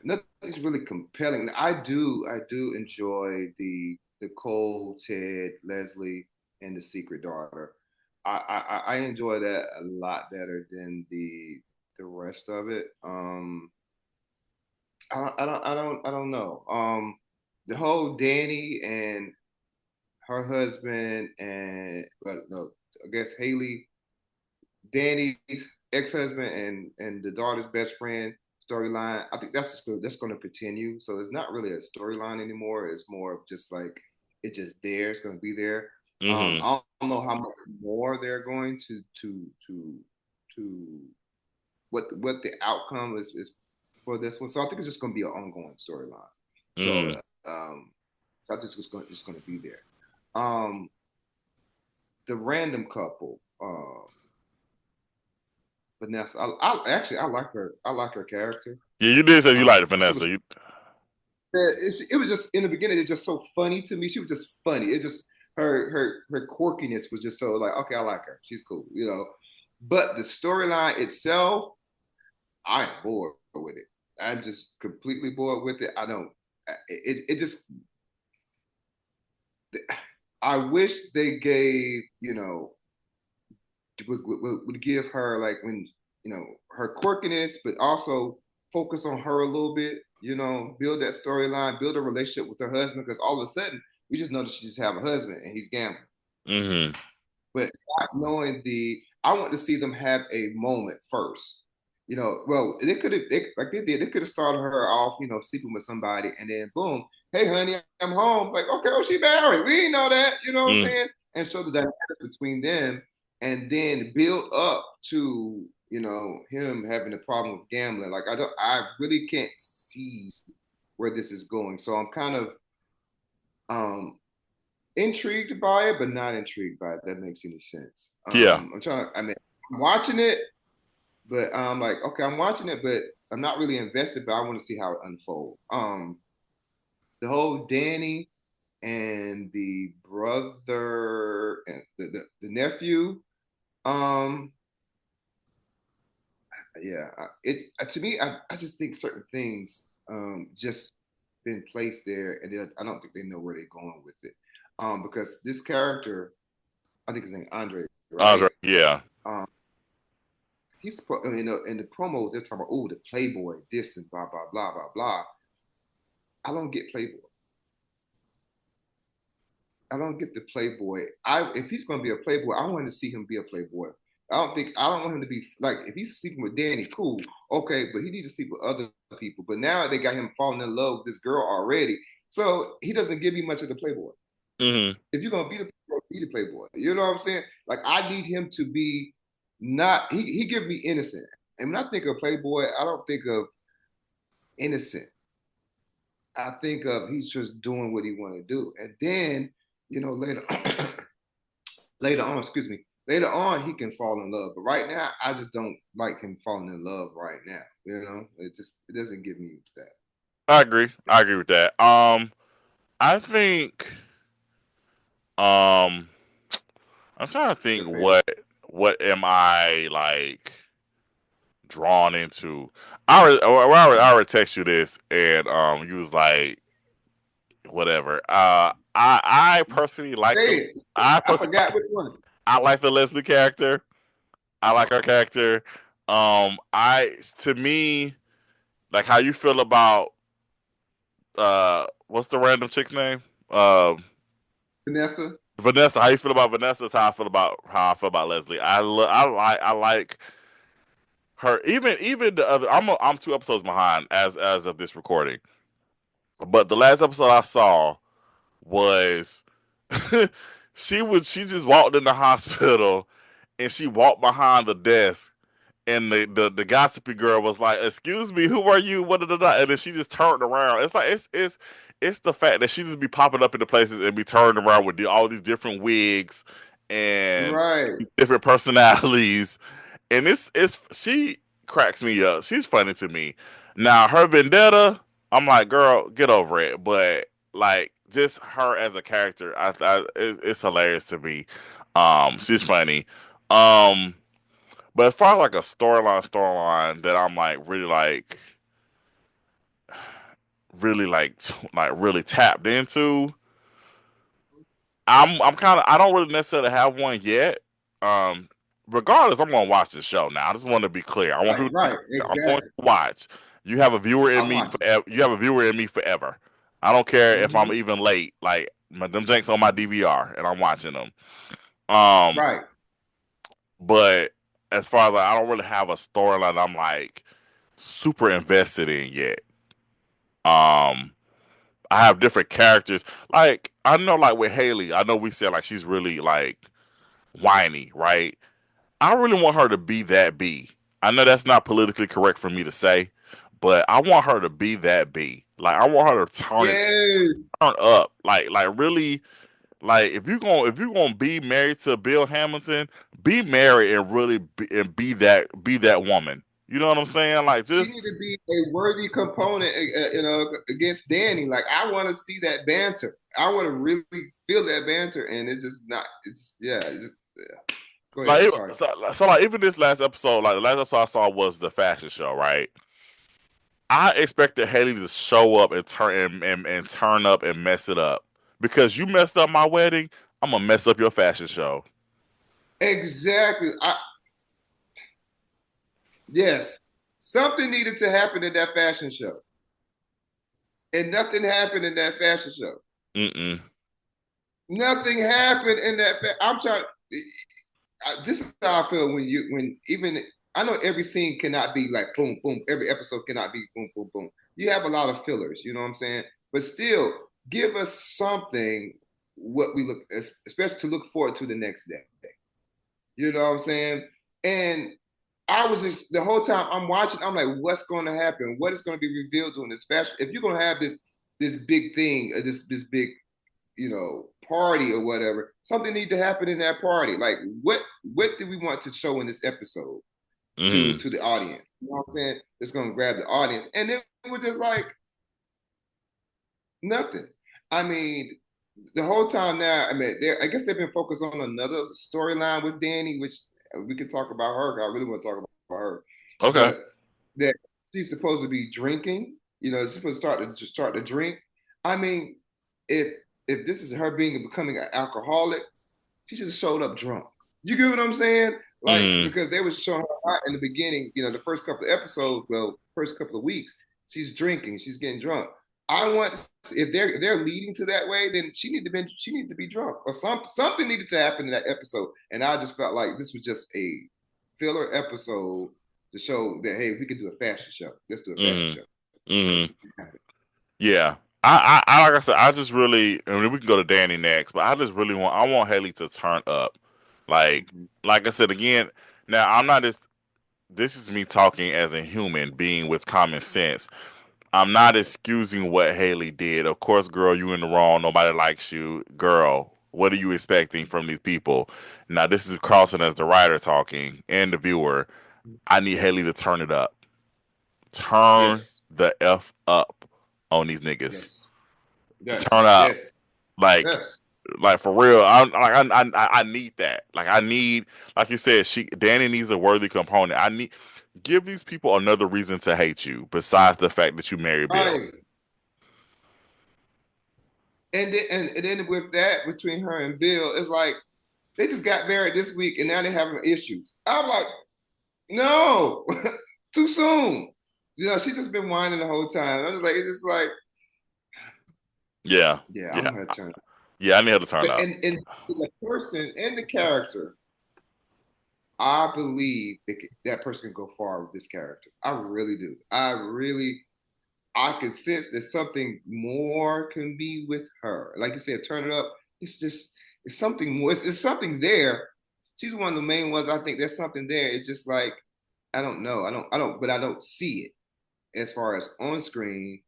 Nothing's really compelling. I do enjoy the Cole, Ted, Leslie, and the Secret Daughter. I enjoy that a lot better than the rest of it. I don't know. The whole Danny and her husband and well, no, I guess Haley, Danny's ex-husband and the daughter's best friend storyline. I think that's going to continue. So it's not really a storyline anymore. It's more of just like it's just there. It's going to be there. Mm-hmm. I don't know how much more they're going to what the outcome is for this one. So I think it's just going to be an ongoing storyline. So Mm-hmm. so I just it's going to be there. Um, the random couple. Vanessa. I like her. I like her character. Yeah, you did say you liked She Vanessa. was. It was just in the beginning. It's just so funny to me. She was just funny. It's just her quirkiness was just so like okay, I like her. She's cool, you know. But the storyline itself, I'm bored with it. I'm just completely bored with it. I don't. It just. I wish they gave would give her like when her quirkiness, but also focus on her a little bit. Build that storyline, build a relationship with her husband, because all of a sudden we just know that she just have a husband and he's gambling. Mm-hmm. But not knowing I want to see them have a moment first. Well, they could have, like they did, they could have started her off, sleeping with somebody, and then boom, hey, honey, I'm home. Like, okay, oh, she married. We didn't know that. You know what I'm Mm-hmm. saying? And so the dynamic between them, and then build up to, him having a problem with gambling. Like, I really can't see where this is going. So I'm kind of um intrigued by it, but not intrigued by it. That makes any sense. Yeah, I'm watching it, but I'm like, okay, I'm watching it, but I'm not really invested, but I want to see how it unfolds. The whole Danny and the brother and the nephew, um, yeah, it to me, I just think certain things just been placed there, and I don't think they know where they're going with it. Because this character, I think his name Andre, right? Andre. Yeah. Um, in the promos they're talking about, oh, the Playboy, this and blah blah blah blah blah. I don't get Playboy. I don't get the Playboy. If he's gonna be a Playboy, I want to see him be a Playboy. I don't want him to be like if he's sleeping with Danny, cool, okay, but he needs to sleep with other people. But now they got him falling in love with this girl already, so he doesn't give me much of the Playboy. Mm-hmm. If you're gonna be the Playboy. You know what I'm saying? Like I need him to be not. He give me innocent, and when I think of Playboy, I don't think of innocent. I think of he's just doing what he want to do, and then later later on, excuse me, later on he can fall in love. But right now, I just don't like him falling in love right now. It doesn't give me that. I agree. I agree with that. I think um I'm trying to think Your favorite. what am I like drawn into. I already text you this and you was like whatever. I personally like Say the it. I I personally forgot which one. I like the Leslie character. I like Oh, her character. I to me like how you feel about what's the random chick's name? Vanessa. Vanessa. How you feel about Vanessa? Is how I feel about Leslie. I like her. Even the other. I'm 2 episodes behind as of this recording. But the last episode I saw was she just walked in the hospital and she walked behind the desk and the gossipy girl was like, "Excuse me, who are you?" What and then she just turned around. It's like it's the fact that she just be popping up into places and be turned around with all these different wigs and Right. different personalities, and it's she cracks me up. She's funny to me. Now her vendetta, I'm like, girl, get over it. But like just her as a character, it's hilarious to me. She's funny. Um, But as far as like a storyline that I'm like really tapped into, I'm kind of I don't really necessarily have one yet. Um, Regardless, I'm gonna watch this show now. I just want to be clear. I want Right, people to right, know I'm going exactly. to watch. You have a viewer in I'm me watching. forever. You have a viewer in me forever. I don't care if I'm Hmm. even late. Like them janks on my DVR, and I'm watching them. Um, Right. but as far as like, I don't really have a storyline I'm like super invested in yet. Um, I have different characters. Like I know, like with Haley, I know we said like she's really like whiny, right? I really want her to be that B. I know that's not politically correct for me to say, but I want her to be that B. Like I want her to Yes. turn up. Like really like if you're gonna be married to Bill Hamilton, be married and really be that woman. You know what I'm saying? Like She just need to be a worthy component, against Danny. Like I want to see that banter. I want to really feel that banter, and it's just not. It's yeah. It's just, yeah. Go ahead. like I'm sorry. so like even this last episode, like the last episode I saw was the fashion show, right? I expected Haley to show up and and turn up and mess it up. Because you messed up my wedding, I'm gonna mess up your fashion show. Exactly. Yes. Something needed to happen in that fashion show, and nothing happened in that fashion show. Mm-mm. Nothing happened in that. I'm trying. This is how I feel when even I know every scene cannot be like boom boom. Every episode cannot be boom boom boom. You have a lot of fillers. You know what I'm saying? But still, give us something what we look, especially to look forward to the next day. You know what I'm saying? And I was just the whole time I'm watching. I'm like, what's going to happen? What is going to be revealed during this fashion? If you're going to have this big thing, this big party or whatever, something need to happen in that party. Like what do we want to show in this episode Mm-hmm. to the audience? You know what I'm saying? It's gonna grab the audience. And it was just like nothing. I mean, the whole time now, I mean, I guess they've been focused on another storyline with Danny, which we could talk about her. I really want to talk about her. Okay. But that she's supposed to be drinking, she's supposed to start to drink. I mean, if if this is her becoming an alcoholic, she just showed up drunk. You get what I'm saying? Like Mm. because they were showing her out in the beginning, the first couple of episodes, well, first couple of weeks, she's drinking, she's getting drunk. I want if they're leading to that way, then she needed to be drunk or something needed to happen in that episode. And I just felt like this was just a filler episode to show that hey, we could do a fashion show. Let's do a fashion Mm. show. Mm. Yeah. I like I said, I just really I mean we can go to Danny next, but I want Haley to turn up. Like Mm-hmm. like I said again, now I'm not as this is me talking as a human being with common sense. I'm not excusing what Haley did. Of course, girl, you in the wrong. Nobody likes you. Girl, what are you expecting from these people? Now, this is Carlton as the writer talking and the viewer. I need Haley to turn it up. Turn Yes. the F up on these niggas. Yes. Yes. Turn up. Yes. Like, Yes. like for real. I need that. Like I need, like you said, Danny needs a worthy component. Give these people another reason to hate you besides the fact that you married Bill. Right. And then with that between her and Bill, it's like they just got married this week and now they're having issues. I'm like, no, too soon. She's just been whining the whole time. I was like, it's just like, Yeah, yeah, I'm yeah, gonna turn. yeah. I need her to turn But up. and the person and the character, I believe that person can go far with this character. I really do. I can sense that something more can be with her. Like you said, turn it up. It's something more. It's something there. She's one of the main ones. I think there's something there. It's just like I don't know. But I don't see it as far as on screen.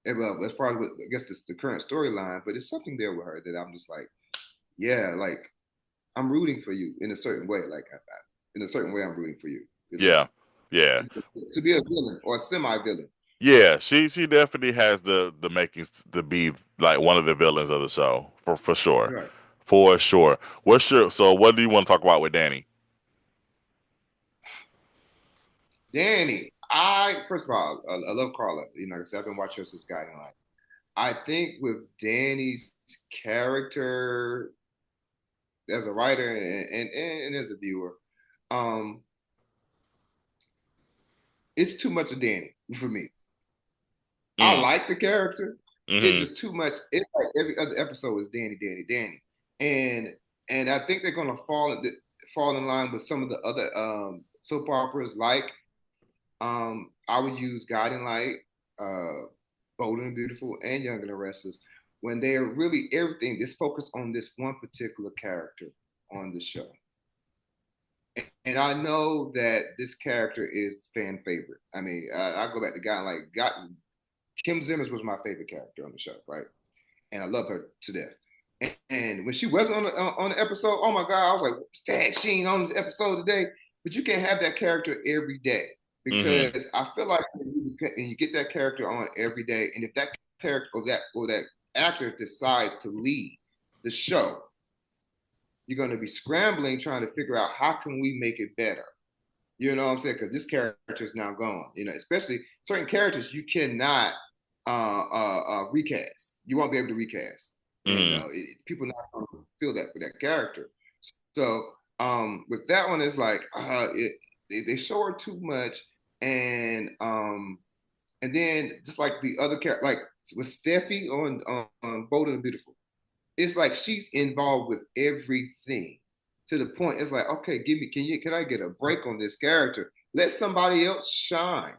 Well, as far as I guess the current storyline, but it's something there with her that I'm just like, yeah, like I'm rooting for you in a certain way. Like in a certain way, I'm rooting for you. Yeah, yeah, To be a villain or a semi-villain. yeah. She definitely has the makings to be like one of the villains of the show for sure, Right. for sure. What do you want to talk about with Danny? Danny, first of all, I love Carla. You know, like I said, I've been watching her since Guiding Light. I think with Danny's character as a writer and as a viewer, um, it's too much of Danny for me. I Mm. like the character. It's Hmm. just too much. It's like every other episode is Danny, Danny, Danny, and I think they're gonna fall in line with some of the other soap operas. Like I would use Guiding Light, Bold and Beautiful, and Young and the Restless when they are really everything. Just focus on this one particular character on the show. And I know that this character is fan favorite. I mean, I go back to Guiding Light. Kim Simmons was my favorite character on the show, right? And I love her to death. And when she wasn't on the episode, oh my god, I was like, dang, she ain't on this episode today. But you can't have that character every day Hmm. because I feel like when you get that character on every day, and if that character or that actor decides to leave the show, you're going to be scrambling trying to figure out how can we make it better. You know what I'm saying? Because this character is now gone. You know, especially certain characters you cannot recast. You won't be able to recast. You Hmm. know, people not going to feel that for that character. So with that one, it's like they show her too much, and then just like the other character, like with Steffi on Bold and Beautiful, it's like she's involved with everything to the point it's like, okay, can I get a break on this character? Let somebody else shine.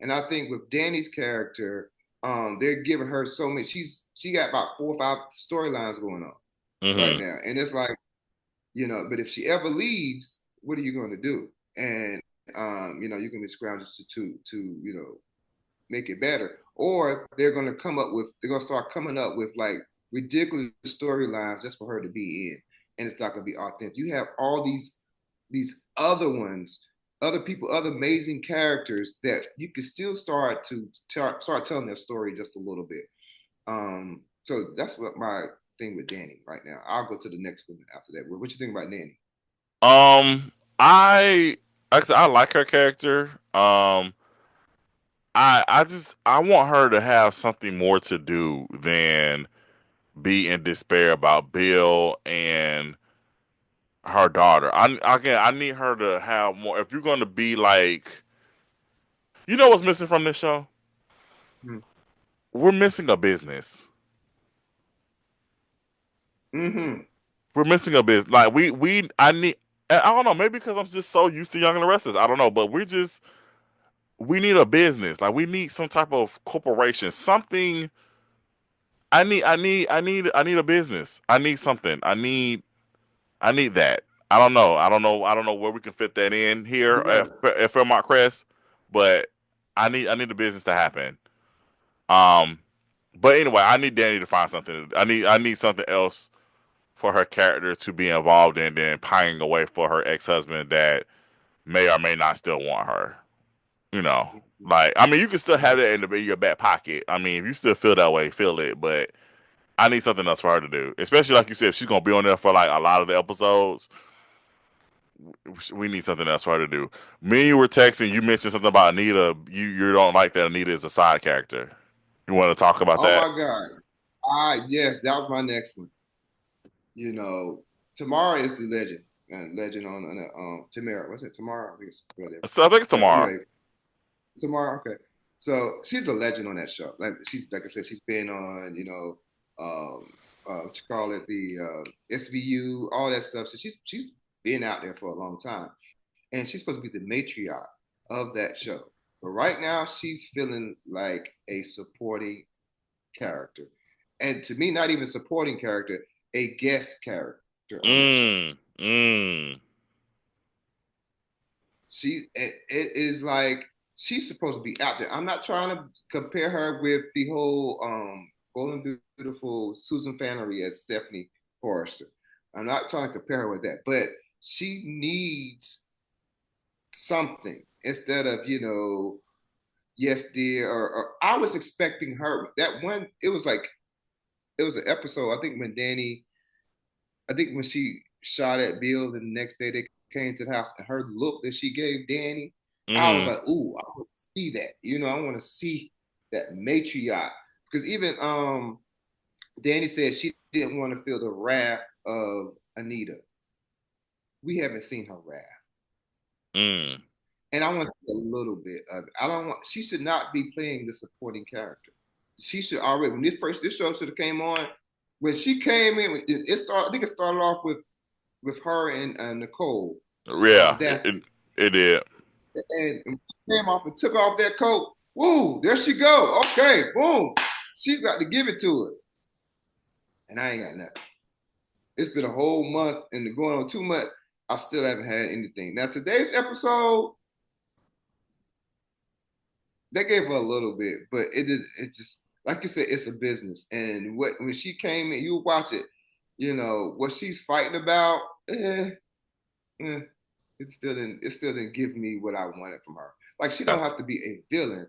And I think with Danny's character, they're giving her so many. She got about 4 or 5 storylines going on right Hmm. now, and it's like, you know, but if she ever leaves, what are you going to do? And you know, you're going to be scrounging to you know make it better, or they're gonna start coming up with like ridiculous storylines just for her to be in, and it's not gonna be authentic. You have all these other ones, other people, other amazing characters that you can still start telling their story just a little bit. So that's what my thing with Danny right now. I'll go to the next one after that. What you think about Danny? Um, I like I said, I like her character. I want her to have something more to do than be in despair about Bill and her daughter. I need her to have more. If you're going to be like, you know what's missing from this show? We're missing a business. Mm-hmm. We're missing a business. Like I need. I don't know. Maybe because I'm just so used to Young and the Restless. I don't know. But we need a business. Like we need some type of corporation. Something. I need a business. I need something. I need that. I don't know where we can fit that in here Yeah. at Fairmont Crest, but I need the business to happen. But anyway, I need Danny to find something. I need something else for her character to be involved in than pining away for her ex husband that may or may not still want her. You know, like I mean, you can still have that in your back pocket. I mean, if you still feel that way, feel it. But I need something else for her to do, especially like you said, if she's gonna be on there for like a lot of the episodes. We need something else for her to do. Me and you were texting. You mentioned something about Anita. You don't like that Anita is a side character. You want to talk about Oh that? my God. Yes, that was my next one. You know, Tamara is the legend. Legend on Tamara. Was it Tamara? I think it's whatever. So I think it's But tomorrow. anyway, Tamara. Okay. So she's a legend on that show. Like I said, she's been on, you know, what you call it, the SVU, all that stuff. So she's been out there for a long time, and she's supposed to be the matriarch of that show. But right now, she's feeling like a supporting character, and to me, not even supporting character, a guest character on that show. Mm. It is like she's supposed to be out there. I'm not trying to compare her with the whole Bold and Beautiful Susan Fannery as Stephanie Forrester. I'm not trying to compare her with that, but she needs something instead of, you know, yes dear, or I was expecting her that one. It was like it was an episode. I think when she shot at Bill, the next day they came to the house, and her look that she gave Danny. I was Mm-hmm. like, ooh, I want to see that. I want to see that matriarch because even Danny said she didn't want to feel the wrath of Anita. We haven't seen her wrath. Mm. And I want to see a little bit of it. I don't want. She should not be playing the supporting character. She should already. When this show should have came on, when she came in, it started. I think it started off with her and Nicole, Yeah, Daphne, it did. and when she came off and took off that coat. Woo! There she go. Okay, boom. She's got to give it to us, and I ain't got nothing. It's been a whole month and going on 2 months. I still haven't had anything. Now today's episode, they gave her a little bit, but it's just like you said, it's a business. And when she came in, you watch it, what she's fighting about, eh, it still didn't give me what I wanted from her. Like she don't have to be a villain,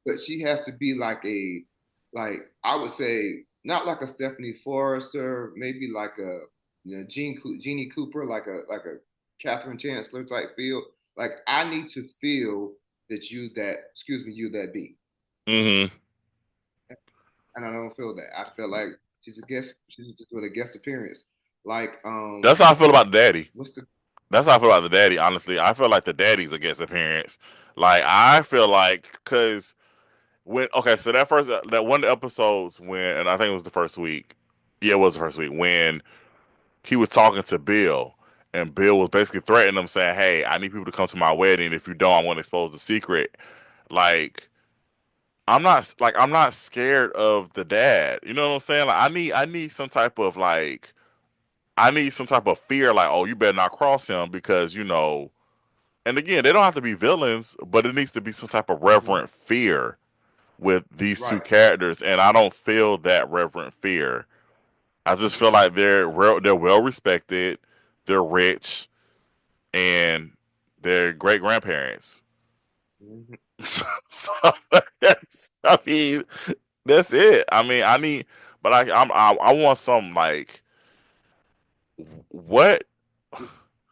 but she has to be like I would say, not like a Stephanie Forrester, maybe like a Jeannie Cooper, like a Catherine Chancellor type feel. Like I need to feel that you that be, Mm-hmm. and I don't feel that. I feel like she's a guest. She's just doing a guest appearance. Like That's how I feel about the daddy. what's the That's how I feel about the daddy. Honestly, I feel like the daddy's a guest appearance. Like I feel like because so that one of the episodes when, and I think it was the first week. Yeah, it was the first week when he was talking to Bill, and Bill was basically threatening him, saying, "Hey, I need people to come to my wedding. If you don't, I'm going to expose the secret." Like I'm not scared of the dad. You know what I'm saying? Like I need some type of I need some type of fear. Like, oh, you better not cross him because you know. And again, they don't have to be villains, but it needs to be some type of Mhm. reverent fear with these two Right? characters, and I don't feel that reverent fear. I just feel like they're well respected, they're rich, and they're great grandparents. Mhm. So I mean, that's it. I mean, but I want some like what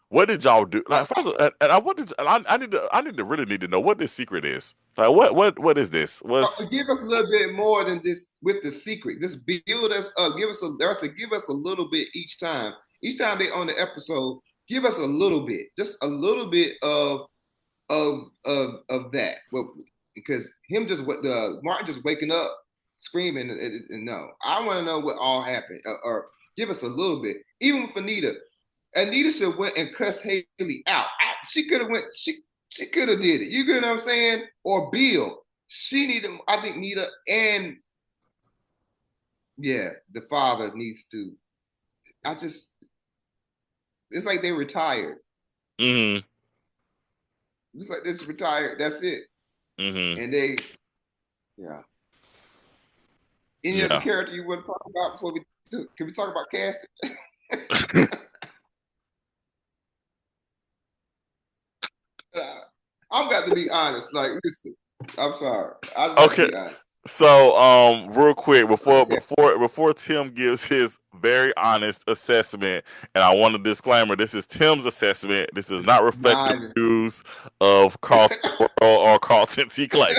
what did y'all do? I, Like first, and I need to really need to know what this secret is. Like what is this? give us a little bit more than this with the secret. Just build us up. Give us a little bit each time. Each time they on the episode, give us a little bit, just a little bit of that. Well, because him just what the Martin just waking up screaming and no, I want to know what all happened or give us a little bit. Even with Anita, Anita should went and cussed Haley out. She could have went. She could have did it. You get what I'm saying? Or Bill. She needed. I think Nita and yeah, the father needs to. I just. It's like they retired. Mm-hmm. It's like this retired. That's it. Mm-hmm. And they, yeah. Any other Yeah. character you want to talk about before we? Can we talk about casting? I'm got to be honest. Like, listen, I'm sorry. I just got to Okay. be honest. So, real quick Okay. before Tim gives his very honest assessment, and I want a disclaimer: this is Tim's assessment. This does not reflect the Nah. views of Carlton's World or Carlton T. Clay.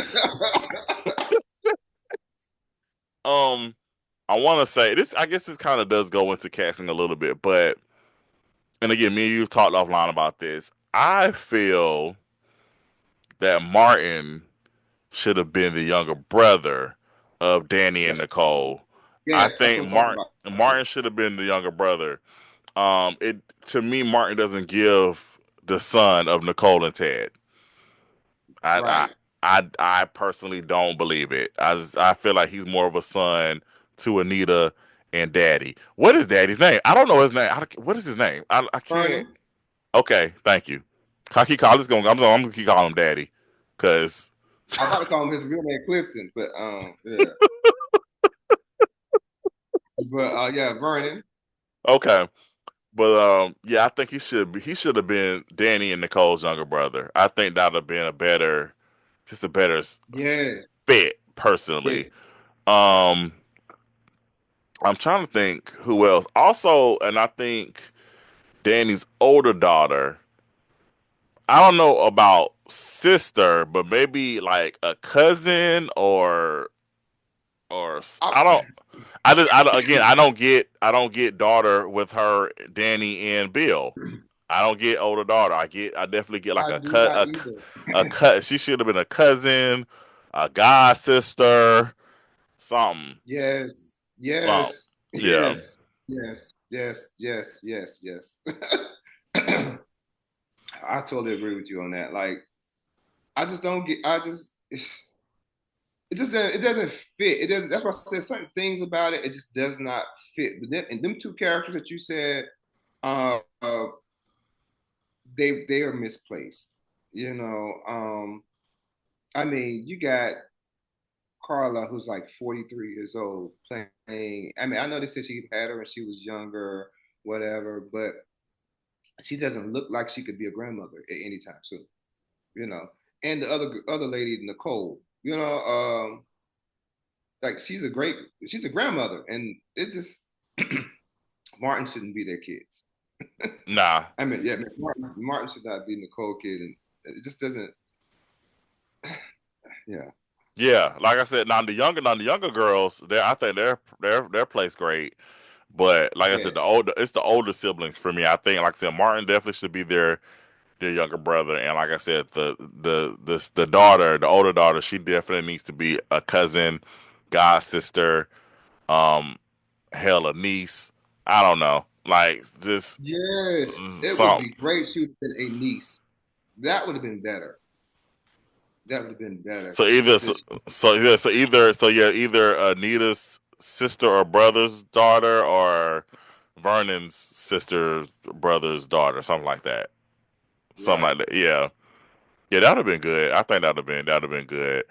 Um, I want to say this. I guess this kind of does go into casting a little bit, but and again, me and you've talked offline about this. I feel that Martin should have been the younger brother of Danny and Yes, Nicole. I yes, that's what think I'm talking about. Martin should have been the younger brother. It to me, Martin doesn't give the son of Nicole and Ted. I I Right. I personally don't believe it. I feel like he's more of a son to Anita and Daddy. What is Daddy's name? I don't know his name. What is his name? I can't. Vernon. Okay, thank you. I keep calling. I'm gonna keep calling him Daddy, cause I was about to call him his real name Clifton, but yeah. But yeah, Vernon. okay. But yeah, I think he should have been Danny and Nicole's younger brother. I think that would have been just a better Yeah. fit Yeah. personally. Um, I'm trying to think who else. Also, and I think Danny's older daughter. I don't know about sister, but maybe like a cousin or I, I don't. Again, I don't get daughter with her, Danny and Bill. I don't get older daughter. I definitely get like I do not either. a cut. She should have been a cousin, a god sister, something, Yes, something. yes, Yeah, yes, yes, yes, yes, yes, yes. I totally agree with you on that. Like, I just don't get. I just it doesn't fit. It doesn't. That's why I said certain things about it. It just does not fit. But and them two characters that you said, uh, uh they are misplaced. You know, I mean, you got Carla, who's like 43 years old, playing. I mean, I know they said she had her when she was younger, whatever, but she doesn't look like she could be a grandmother at any time soon. You know, and the other lady, Nicole. You know, like she's a grandmother, and it just Martin shouldn't be their kids. nah, I mean, yeah, Martin should not be Nicole kid, and it just doesn't. Yeah, yeah. Like I said, now the younger girls, I think their place great. But like I said, yes, it's the older siblings for me. I think, like I said, Martin definitely should be their younger brother, and like I said, the daughter, the older daughter, she definitely needs to be a cousin, god sister, um, hell, a niece. I don't know, like just yes, it would some. be great. She would have been a niece. That would have been better. That would have been better So either so, because either Anita's sister or brother's daughter, or Vernon's sister brother's daughter, something like that. Something right. like that. Yeah. Yeah, that would have been good. I think that would have been good.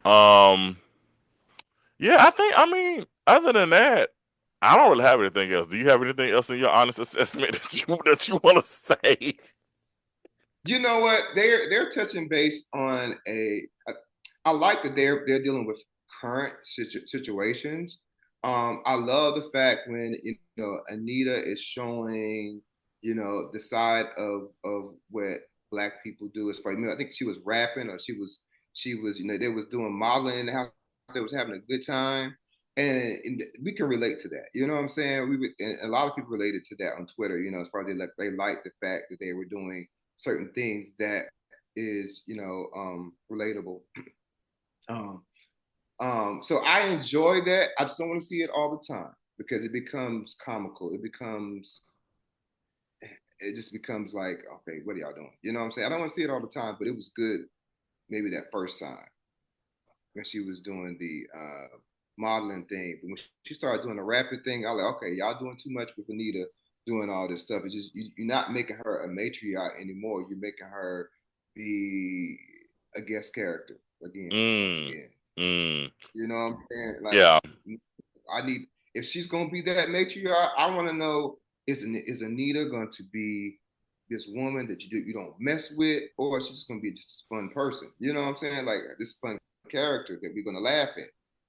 Um, yeah, I mean, other than that, I don't really have anything else. Do you have anything else in your honest assessment that you want to say? You know what? They're touching base on a. I like that they're dealing with current situations. I love the fact when Anita is showing the side of what Black people do. As far I think she was rapping or she was they was doing modeling in the house. They was having a good time, and we can relate to that. You know what I'm saying? And a lot of people related to that on Twitter. As far as they like the fact that they were doing certain things that is relatable. Um, so I enjoy that. I just don't want to see it all the time because it becomes comical. It just becomes like, okay, what are y'all doing? You know what I'm saying? I don't want to see it all the time, but it was good maybe that first time when she was doing the modeling thing. But when she started doing the rapping thing, I was like, okay, y'all doing too much with Anita doing all this stuff. It's just you're not making her a matriarch anymore. You're making her be a guest character again, once Mm, again. mm, You know what I'm saying? Like yeah. I need if she's gonna be that matriarch, I want to know is Anita going to be this woman that you don't mess with, or is she just gonna be just a fun person? You know what I'm saying? Like this fun character that we're gonna laugh at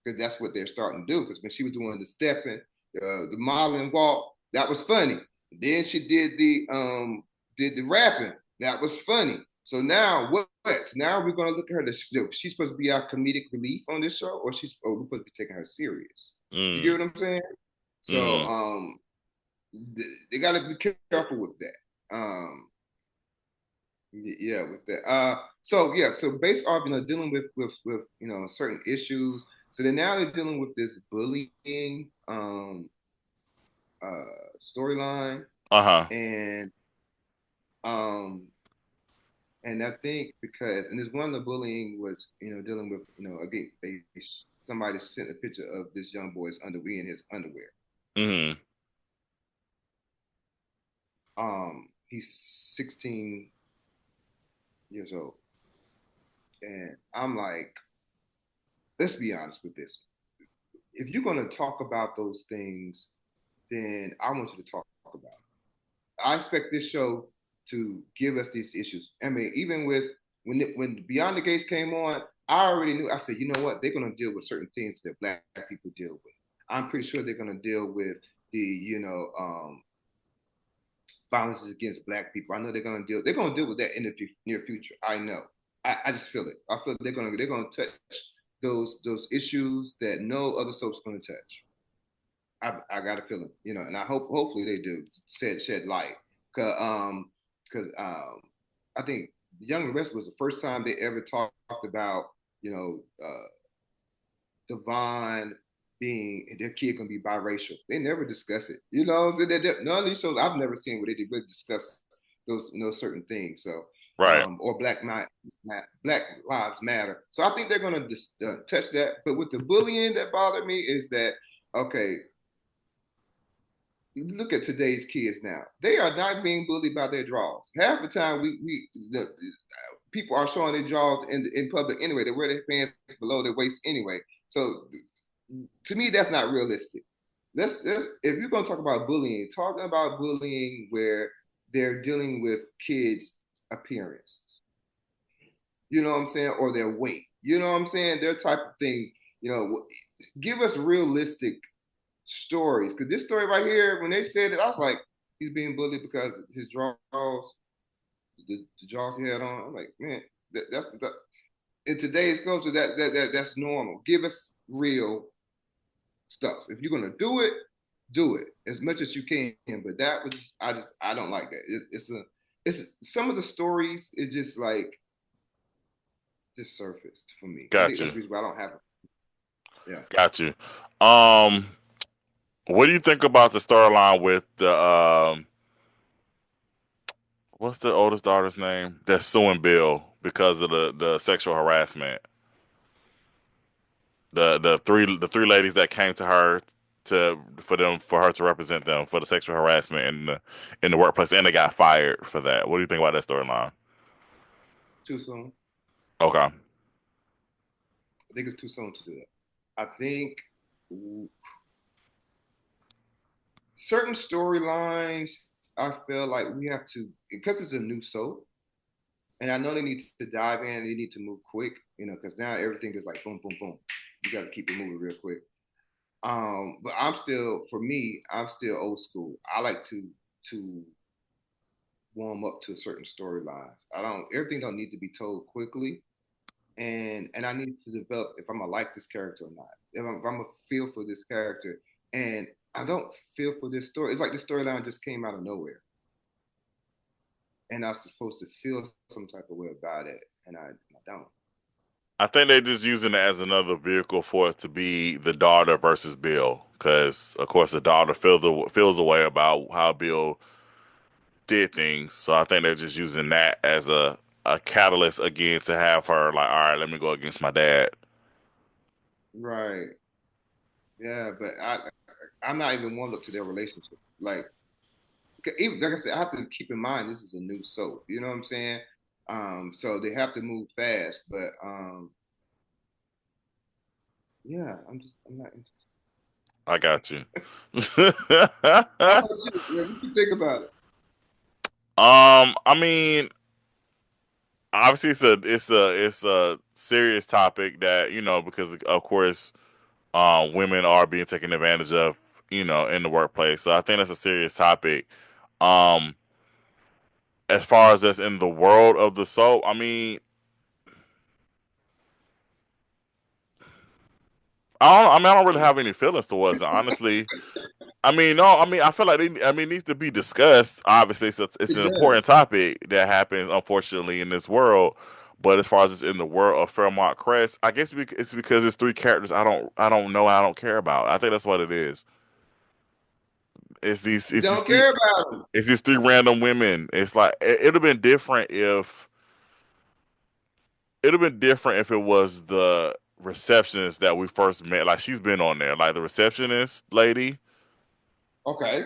because that's what they're starting to do. Because when she was doing the stepping, the modeling walk, that was funny. Then she did the rapping, that was funny. So now what? So now we're gonna look at her. She's supposed to be our comedic relief on this show, or we're supposed to be taking her serious. You get Mm, what I'm saying? So mm. they got to be careful with that. Yeah, with that. So yeah, so based off dealing with certain issues. So then now they're dealing with this bullying storyline, Uh-huh. and um and I think because and this one of the bullying was dealing with again somebody sent a picture of this young boy's underwear in his underwear. Mm-hmm. He's 16 years old. And I'm like, let's be honest with this. If you're going to talk about those things, then I want you to talk about it. I expect this show to give us these issues. I mean, even with when Beyond the Gates came on, I already knew. I said, you know what? They're going to deal with certain things that Black people deal with. I'm pretty sure they're going to deal with the violence against Black people. I know they're going to deal with that in the near future. I know. I just feel it. I feel they're gonna touch those issues that no other soap's gonna touch. I got a feeling, and I hopefully they do shed light, cause I think Young and Restless was the first time they ever talked about you know Devon being their kid gonna be biracial. They never discuss it. So none of these shows I've never seen where they did really discuss those certain things. So Right. or Black Lives Matter. So I think they're gonna touch that. But with the bullying that bothered me is that okay, you look at today's kids now. They are not being bullied by their draws. Half the time, the people are showing their draws in public anyway. They wear their pants below their waist anyway. So to me, that's not realistic. Let's if you're gonna talk about bullying where they're dealing with kids' appearance. You know what I'm saying, or their weight. You know what I'm saying? Their type of things. Give us realistic stories. Because this story right here, when they said it, I was like, he's being bullied because his draws, the jaws he had on. I'm like, man, that's in today's culture that's normal. Give us real stuff. If you're gonna do it as much as you can. But that was I don't like that. It's some of the stories is just like just surfaced for me. I Got think that's you. the reason why I don't have it. Yeah. Got you. Um, what do you think about the storyline with the what's the oldest daughter's name that's suing Bill because of the sexual harassment? The three ladies that came to her for her to represent them for the sexual harassment in the workplace, and they got fired for that. What do you think about that storyline? Too soon. Okay. I think it's too soon to do that. I think certain storylines, I feel like we have to, because it's a new soap, and I know they need to dive in, they need to move quick, because now everything is like boom, boom, boom. You got to keep it moving real quick. But for me, I'm still old school. I like to warm up to certain storylines. Everything don't need to be told quickly, and I need to develop if I'm gonna like this character or not. If I'm gonna feel for this character, and I don't feel for this story. It's like the storyline just came out of nowhere, and I was supposed to feel some type of way about it, and I don't. I think they're just using it as another vehicle for it to be the daughter versus Bill, because of course the daughter feels a way about how Bill did things. So I think they're just using that as a catalyst again to have her like, all right, let me go against my dad. Right. Yeah, but I'm not even warmed up to their relationship. Even like I said, I have to keep in mind this is a new soap. You know what I'm saying? So they have to move fast. But yeah, I'm not interested. I got you. How about you? Yeah, what you think about it? I mean, obviously it's a serious topic that because of course women are being taken advantage of in the workplace. So I think that's a serious topic. Um, as far as that's in the world of the soap, I mean, I don't really have any feelings towards it, honestly. I mean, no, I mean, I feel like it needs to be discussed. Obviously, so it's It an does. important topic that happens, unfortunately, in this world. But as far as it's in the world of Fairmont Crest, I guess it's because it's three characters I don't know, I don't care about. I think that's what it is. It's these, it's these Don't three, care about it. it's these three random women. It's like it'd have been different if it was the receptionist that we first met. Like she's been on there, like the receptionist lady. Okay.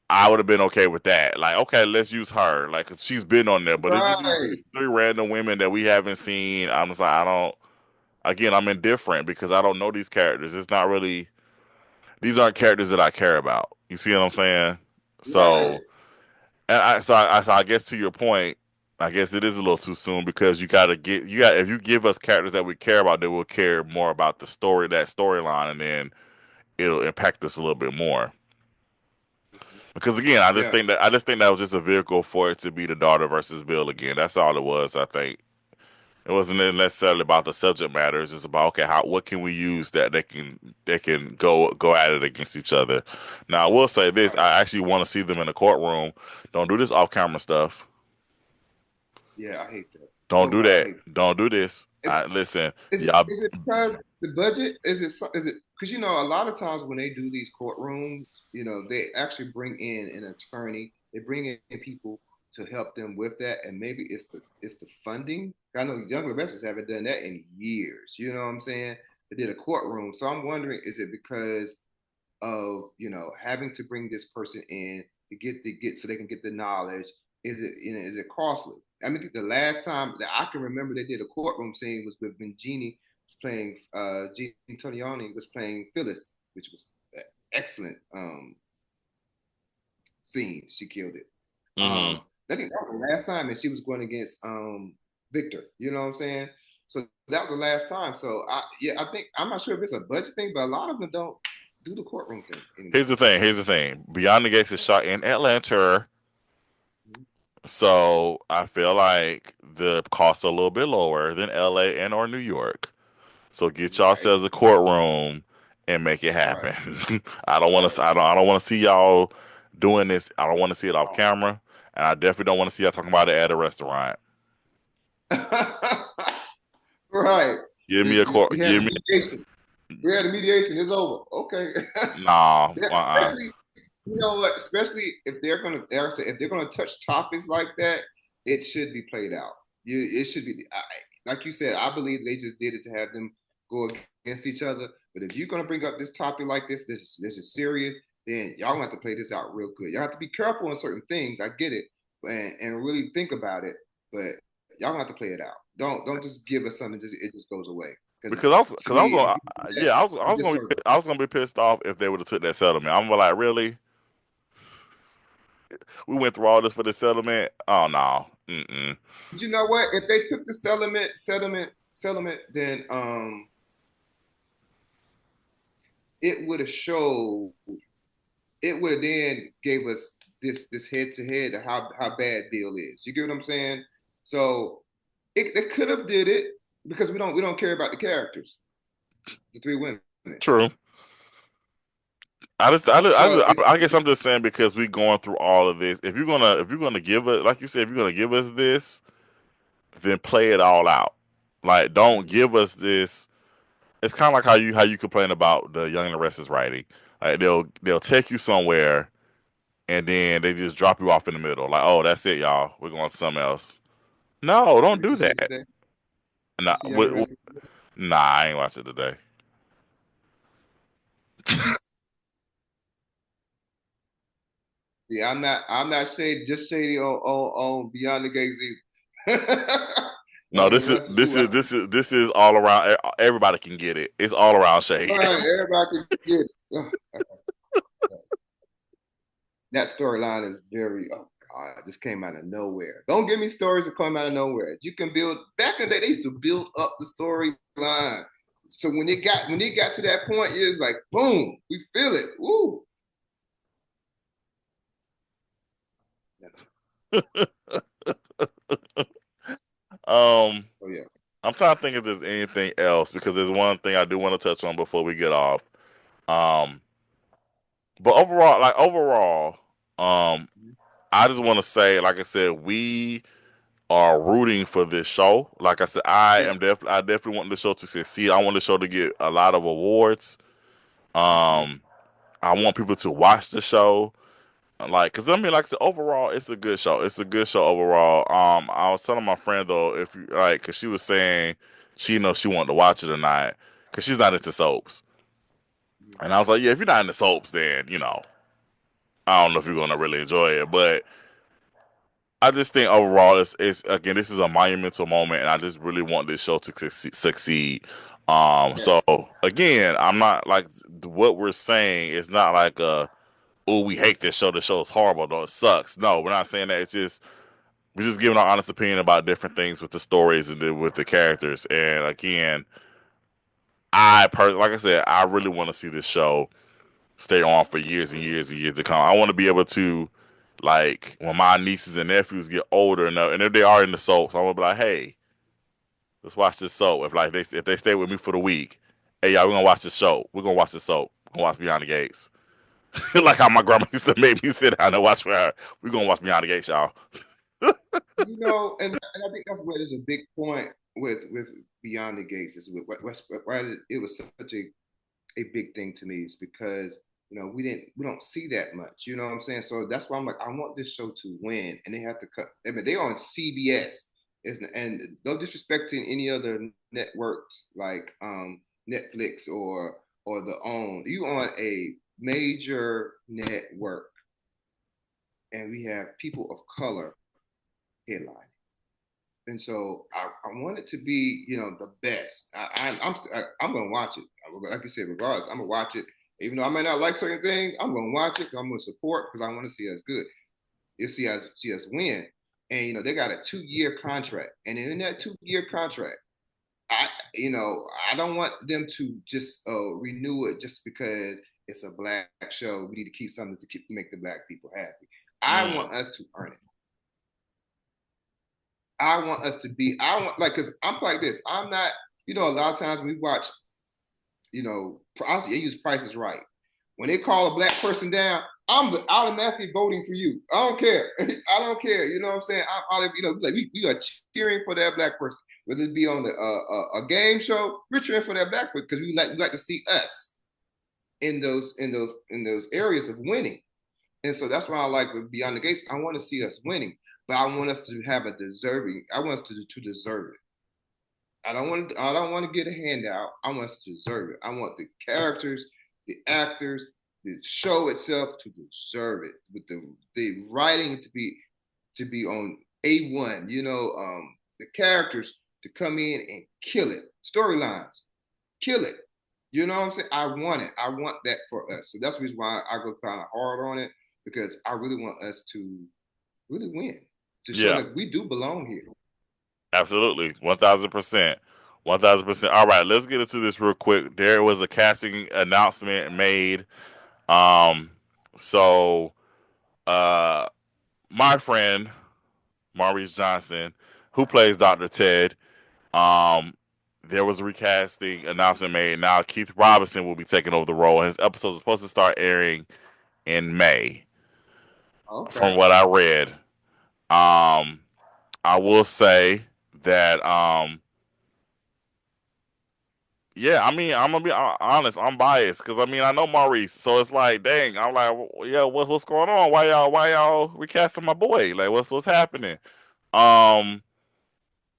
I would have been okay with that. Like, okay, let's use her. Like, 'cause she's been on there. But it's just Right. these three random women that we haven't seen. I'm just like, I don't. Again, I'm indifferent because I don't know these characters. It's not really. These aren't characters that I care about. You see what I'm saying? Right. So, so I guess to your point, I guess it is a little too soon because if you give us characters that we care about, then we'll care more about that storyline, and then it'll impact us a little bit more. Because again, Yeah. I just think that was just a vehicle for it to be the daughter versus Bill again. That's all it was. I think It wasn't necessarily about the subject matter. It's just about okay, what can we use that they can go at it against each other. Now, I will say this: Right. I actually want to see them in the courtroom. Don't do this off camera stuff. Yeah, I hate that. Don't Oh do God, I that. hate Don't do this. it. Listen, Is it y'all. is it because the budget? Is it because a lot of times when they do these courtrooms, they actually bring in an attorney. They bring in people to help them with that, and maybe it's the funding. I know younger investors haven't done that in years. You know what I'm saying? They did a courtroom, so I'm wondering, is it because of having to bring this person in to get so they can get the knowledge? Is it costly? I mean, the last time that I can remember they did a courtroom scene was when Jeannie was playing Jeannie Toniani was playing Phyllis, which was an excellent scene. She killed it. Hmm. I think that was the last time, and she was going against Victor. You know what I'm saying? So that was the last time. So I think I'm not sure if it's a budget thing, but a lot of them don't do the courtroom thing Here's anymore. the thing. Here's the thing. Beyond the Gates is shot in Atlanta, Mhm. so I feel like the costs are a little bit lower than LA and or New York. So get Right, yourselves a courtroom and make it right, happen. I don't want right. to. I don't want to see y'all doing this. I don't want to see it off camera, and I definitely don't want to see y'all talking about it at a restaurant. Right. Give me a court. We had Give the me mediation. We had the mediation. It's over. Okay. nah. Especially, you know what? Especially if they're gonna, like I said, if they're gonna touch topics like that, it should be played out. It should be, like you said. I believe they just did it to have them go against each other. But if you're gonna bring up this topic like this is serious. Then y'all have to play this out real good. Y'all have to be careful on certain things. I get it, and really think about it. But y'all have to play it out. Don't just give us something. It just goes away. Because to because I was me, if gonna you do that, yeah you disservice. I was gonna be pissed off if they would have took that settlement. I'm like really we went through all this for the settlement. Oh no. Mm-mm. But you know what? If they took the settlement, then it would have showed. It would have then gave us this head to head of how bad Bill is. You get what I'm saying? So they could have did it because we don't care about the characters, the three women. True. So I guess I'm just saying because we going through all of this. If you're gonna give it, like you said, if you're gonna give us this, then play it all out. Like, don't give us this. It's kind of like how you complain about the Young and the Restless writing. Like they'll take you somewhere and then they just drop you off in the middle. Like, oh, that's it, y'all. We're going to something else. No, don't did do you see it that. today? Did Nah, you see Young and the Restless? nah, I ain't watch it today. Yeah, I'm not shady, just shady on Beyond the Gates either. No, The rest is who I this is all around. Everybody can get it. It's all around shade. right, everybody can get it. That storyline is very, oh God, it just came out of nowhere. Don't give me stories that come out of nowhere. You can build back in the day, they used to build up the storyline. So when it got to that point, it was like boom, we feel it. Woo. um, Oh yeah. I'm trying to think if there's anything else because there's one thing I do want to touch on before we get off. Um, but overall, um, I just want to say, like I said, we are rooting for this show. Like I said, Yes. I definitely want the show to succeed. I want the show to get a lot of awards. Mm-hmm. Um, I want people to watch the show. Like, cause I mean, like I said, overall, it's a good show. It's a good show overall. I was telling my friend though, if you like, cause she was saying she knows she wanted to watch it or not, cause she's not into soaps. And I was like, yeah, if you're not into soaps, then I don't know if you're gonna really enjoy it. But I just think overall, it's again, this is a monumental moment, and I just really want this show to succeed. So Yes. again, I'm not like what we're saying is not like oh, we hate this show. The show is horrible. Though it sucks. No, we're not saying that. It's just we're just giving our honest opinion about different things with the stories and with the characters. And again, like I said, I really want to see this show stay on for years and years and years to come. I want to be able to, like, when my nieces and nephews get older and if they are in the soaps, I want to be like, hey, let's watch this soap. If they stay with me for the week, hey y'all, we're gonna watch this show. We're gonna watch this soap. We're gonna watch Beyond the Gates. Like how my grandma used to make me sit down and watch for her. We're gonna watch Beyond the Gates, y'all. And I think that's where there's a big point with Beyond the Gates is why it was such a big thing to me is because we don't see that much. You know what I'm saying? So that's why I'm like, I want this show to win, and they have to cut. I mean, they're on CBS, and no disrespect to any other networks like Netflix or the OWN. You on a major network, and we have people of color headline. And so I want it to be, the best. I'm gonna watch it. Like you said, regardless, I'm gonna watch it. Even though I may not like certain things, I'm gonna watch it. I'm gonna support because I want to see us good. You see us win. And they got a 2-year contract, and in that 2-year contract, I don't want them to just renew it just because it's a black show. We need to keep something to make the black people happy. I want us to earn it. I want us to be, because I'm like this. I'm not, a lot of times when we watch, I use Price is Right. When they call a black person down, I'm automatically voting for you. I don't care. I don't care. You know what I'm saying? Like we are cheering for that black person, whether it be on a game show. We're cheering for that black person because we like to see us in those areas of winning. And so that's why I like with Beyond the Gates. I want to see us winning, but I want us to have a deserving. I want us to deserve it. I don't want to get a handout. I want us to deserve it. I want the characters, the actors, the show itself to deserve it. With the writing to be on A1. The characters to come in and kill it. Storylines, kill it. You know what I'm saying? I want it. I want that for us. So that's the reason why I go kind of hard on it because I really want us to really win to show Yeah, that we do belong here. absolutely, 1,000%, 1,000%. All right, let's get into this real quick. There was a casting announcement made. Um, so uh, my friend Maurice Johnson, who plays Dr. Ted, um, there was a recasting announcement made. Now Keith Robinson will be taking over the role, and his episode is supposed to start airing in May, Okay. from what I read. Um, I will say that, yeah, I mean, I'm gonna be honest. I'm biased because I mean I know Maurice, so it's like, dang, I'm like, yeah, what's going on? Why y'all recasting my boy? Like, what's happening? Um,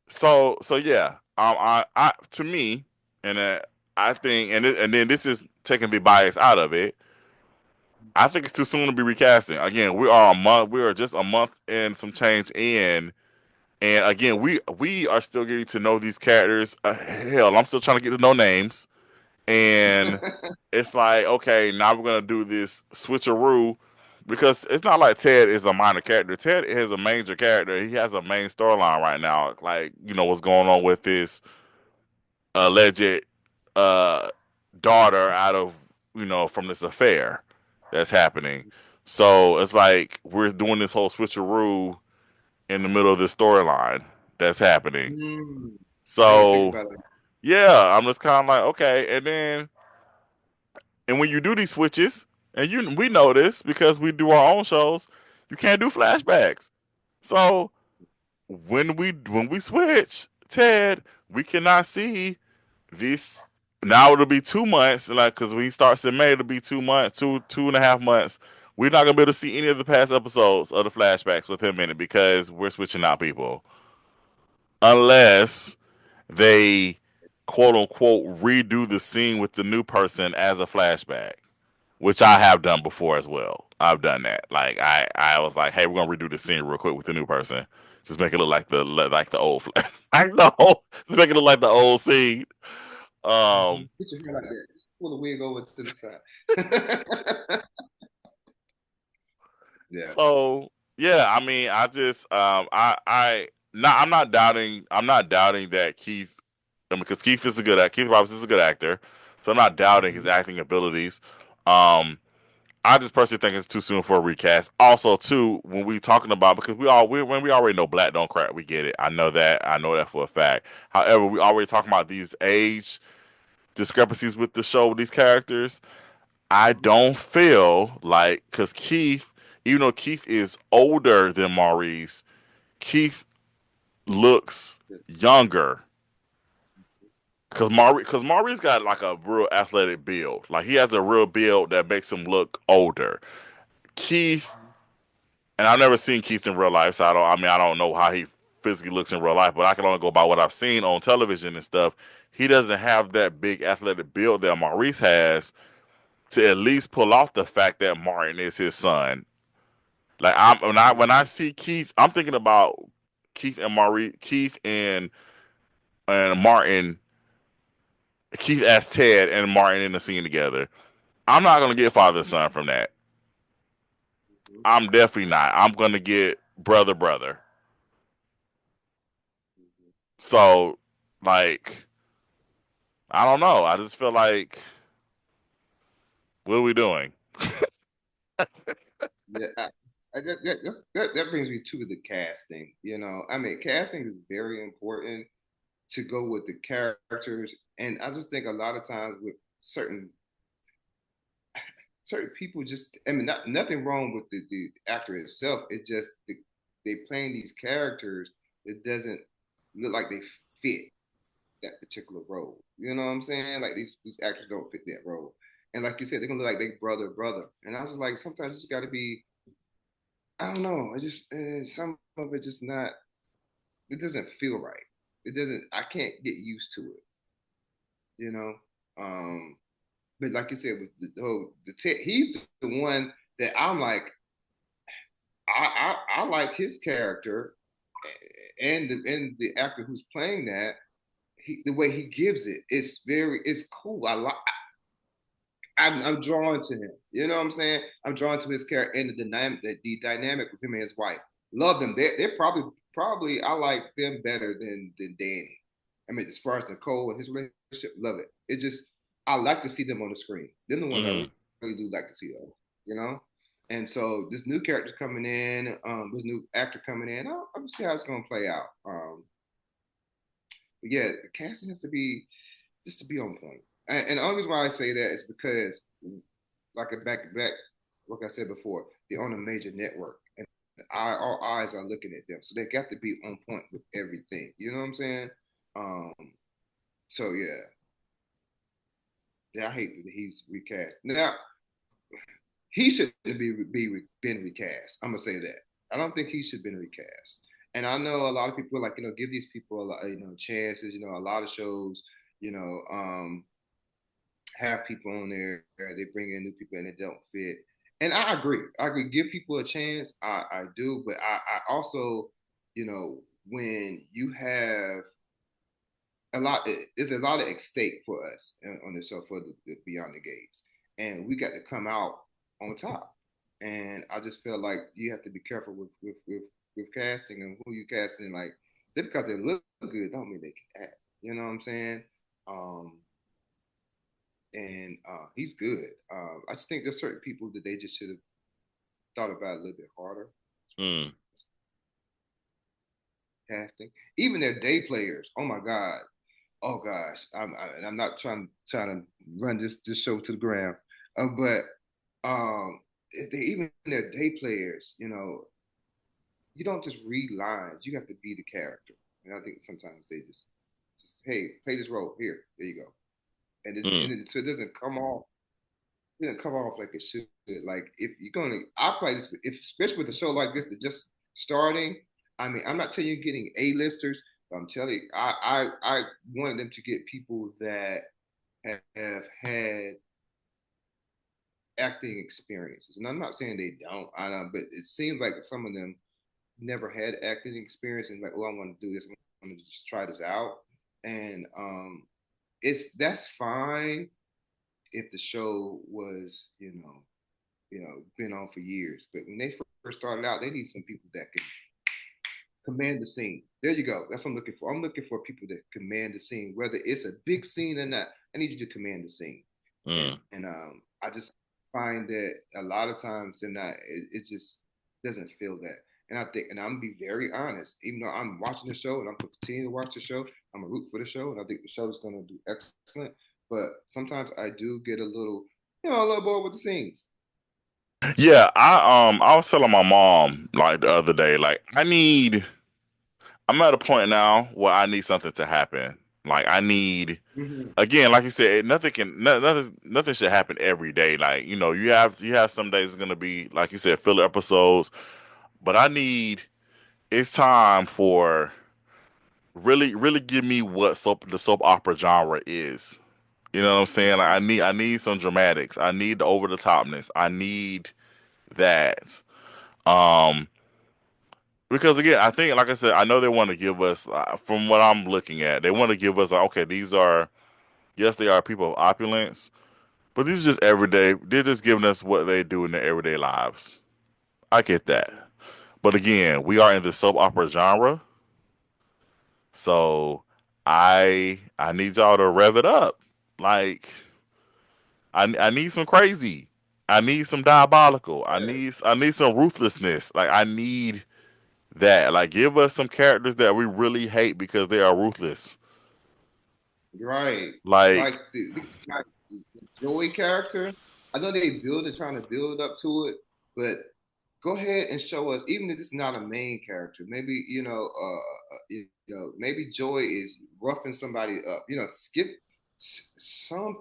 so yeah, I to me, and I think, and then this is taking the bias out of it. I think it's too soon to be recasting. Again, we are just a month and some change in. And again, we are still getting to know these characters. Hell, I'm still trying to get to know names. And it's like, okay, now we're gonna do this switcheroo because it's not like Ted is a minor character. Ted is a major character. He has a main storyline right now. Like, what's going on with this alleged uh daughter out of from this affair that's happening. So it's like we're doing this whole switcheroo in the middle of this storyline that's happening. I didn't think So about it. yeah, I'm just kind of like, okay, and when you do these switches, and we know this because we do our own shows, you can't do flashbacks. So when we switch Ted, we cannot see this. Now it'll be 2 months, like because when he starts in May, it'll be 2 months, 2.5 months. We're not gonna be able to see any of the past episodes of the flashbacks with him in it because we're switching out people, unless they quote unquote redo the scene with the new person as a flashback, which I have done before as well. I've done that. Like I was like, hey, we're gonna redo the scene real quick with the new person. Just make it look like the old. I know. Just make it look like the old scene. Get your hair like that. Just pull the wig over to the side. Yeah. So yeah, I mean, I just I'm not doubting that Keith. I mean, because Keith Robinson is a good actor, so I'm not doubting his acting abilities. Um, I just personally think it's too soon for a recast. Also, too, when we talking about because when we already know black don't crack, we get it. I know that. I know that for a fact. However, we already talking about these age discrepancies with the show with these characters. I don't feel like because Keith, even though Keith is older than Maurice, Keith looks younger. Cause Maurice got like a real athletic build. Like he has a real build that makes him look older. Keith, and I've never seen Keith in real life, so I don't know how he physically looks in real life, but I can only go by what I've seen on television and stuff. He doesn't have that big athletic build that Maurice has to at least pull off the fact that Martin is his son. Like when I see Keith, I'm thinking about Keith and Maurice, Keith and Martin, Keith as Ted and Martin in the scene together. I'm not gonna get father and son from that. I'm definitely not. I'm gonna get brother brother. So like I don't know. I just feel like what are we doing? Yeah, that brings me to the casting. I mean, casting is very important to go with the characters, and I just think a lot of times with certain people, just I mean, nothing wrong with the actor itself. It's just they playing these characters. It doesn't look like they fit that particular role. You know what I'm saying? Like these actors don't fit that role. And like you said, they're gonna look like they brother. And I was like, sometimes you just got to be. I don't know. It just some of it just not. It doesn't feel right. It doesn't. I can't get used to it. You know. Um, but like you said, with the Ted, he's the one that I'm like. I like his character, and the actor who's playing that. The way he gives it, it's cool. I'm drawn to him. You know what I'm saying? I'm drawn to his character and the dynamic with him and his wife. Love them. They're probably I like them better than Danny. I mean, as far as Nicole and his relationship, love it. It just I like to see them on the screen. They're the ones I Mm-hmm. really do like to see them. You know. And so this new character coming in, this new actor coming in, I'll see how it's gonna play out. But yeah, the casting has to be just to be on point. And the only reason why I say that is because, like a back to back, like I said before, they're on a major network, and our eyes are looking at them, so they got to be on point with everything. You know what I'm saying? Um, so yeah, I hate that he's recast. Now he shouldn't been recast. I'm gonna say that. I don't think he should have been recast. And I know a lot of people like give these people a lot, chances. A lot of shows, you know, have people on there. They bring in new people and it don't fit. And I agree. I agree. Give people a chance. I do, but I also, when you have a lot, there's a lot at stake for us on the show for the Beyond the Gates, and we got to come out on top. And I just feel like you have to be careful with casting and who you casting. Like just because they look good, don't mean they can act. You know what I'm saying? Um, and he's good. I just think there's certain people that they just should have thought about a little bit harder. Mm. Casting, even their day players. Oh my God. Oh gosh. I'm not trying to run this show to the ground, but even their day players. You don't just read lines. You have to be the character. And I think sometimes they just hey, play this role here. There you go. Mm. So it doesn't come off. It doesn't come off like it should. Like if you're gonna, I play this. If especially with a show like this that's just starting. I mean, I'm not telling you getting A-listers. But I'm telling you, I wanted them to get people that have had acting experiences, and I'm not saying they don't. I know, but it seems like some of them never had acting experience and like, oh, I want to do this. I want to just try this out, and that's fine if the show was, been on for years. But when they first started out, they need some people that can command the scene. There you go. That's what I'm looking for. I'm looking for people that command the scene, whether it's a big scene or not. I need you to command the scene. Mm. And I just find that a lot of times they're not. It just doesn't feel that. And I think, and I'm gonna be very honest, even though I'm watching the show and I'm gonna continue to watch the show, I'm gonna root for the show, and I think the show is gonna do excellent. But sometimes I do get a little, a little bored with the scenes. Yeah, I was telling my mom like the other day, like I'm at a point now where I need something to happen. Like I need Mm-hmm. again, like you said, nothing should happen every day. Like, you have some days it's gonna be, like you said, filler episodes, but it's time for really, really give me what the soap opera genre is. You know what I'm saying? Like I need some dramatics. I need the over the topness. I need that. Um, because again, I think, like I said, I know they want to give us, from what I'm looking at, they want to give us, like, okay, yes, they are people of opulence, but these are just everyday. They're just giving us what they do in their everyday lives. I get that, but again, we are in the soap opera genre, so I need y'all to rev it up. Like I need some crazy. I need some diabolical. I need some ruthlessness. Like I need that. Like give us some characters that we really hate because they are ruthless. Right. Like Like like the Joey character. I know trying to build up to it, but go ahead and show us, even if this is not a main character, maybe, maybe Joy is roughing somebody up. Skip some,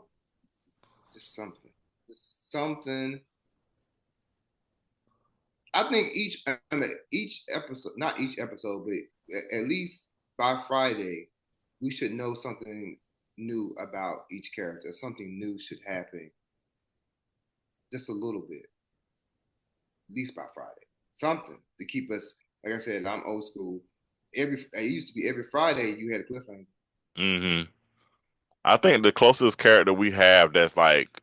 just something. Just something. I think each episode, not each episode, but at least by Friday, we should know something new about each character. Something new should happen, just a little bit, at least by Friday. Something to keep us. Like I said, I'm old school. It used to be every Friday you had a cliffhanger. hmm I think the closest character we have that's like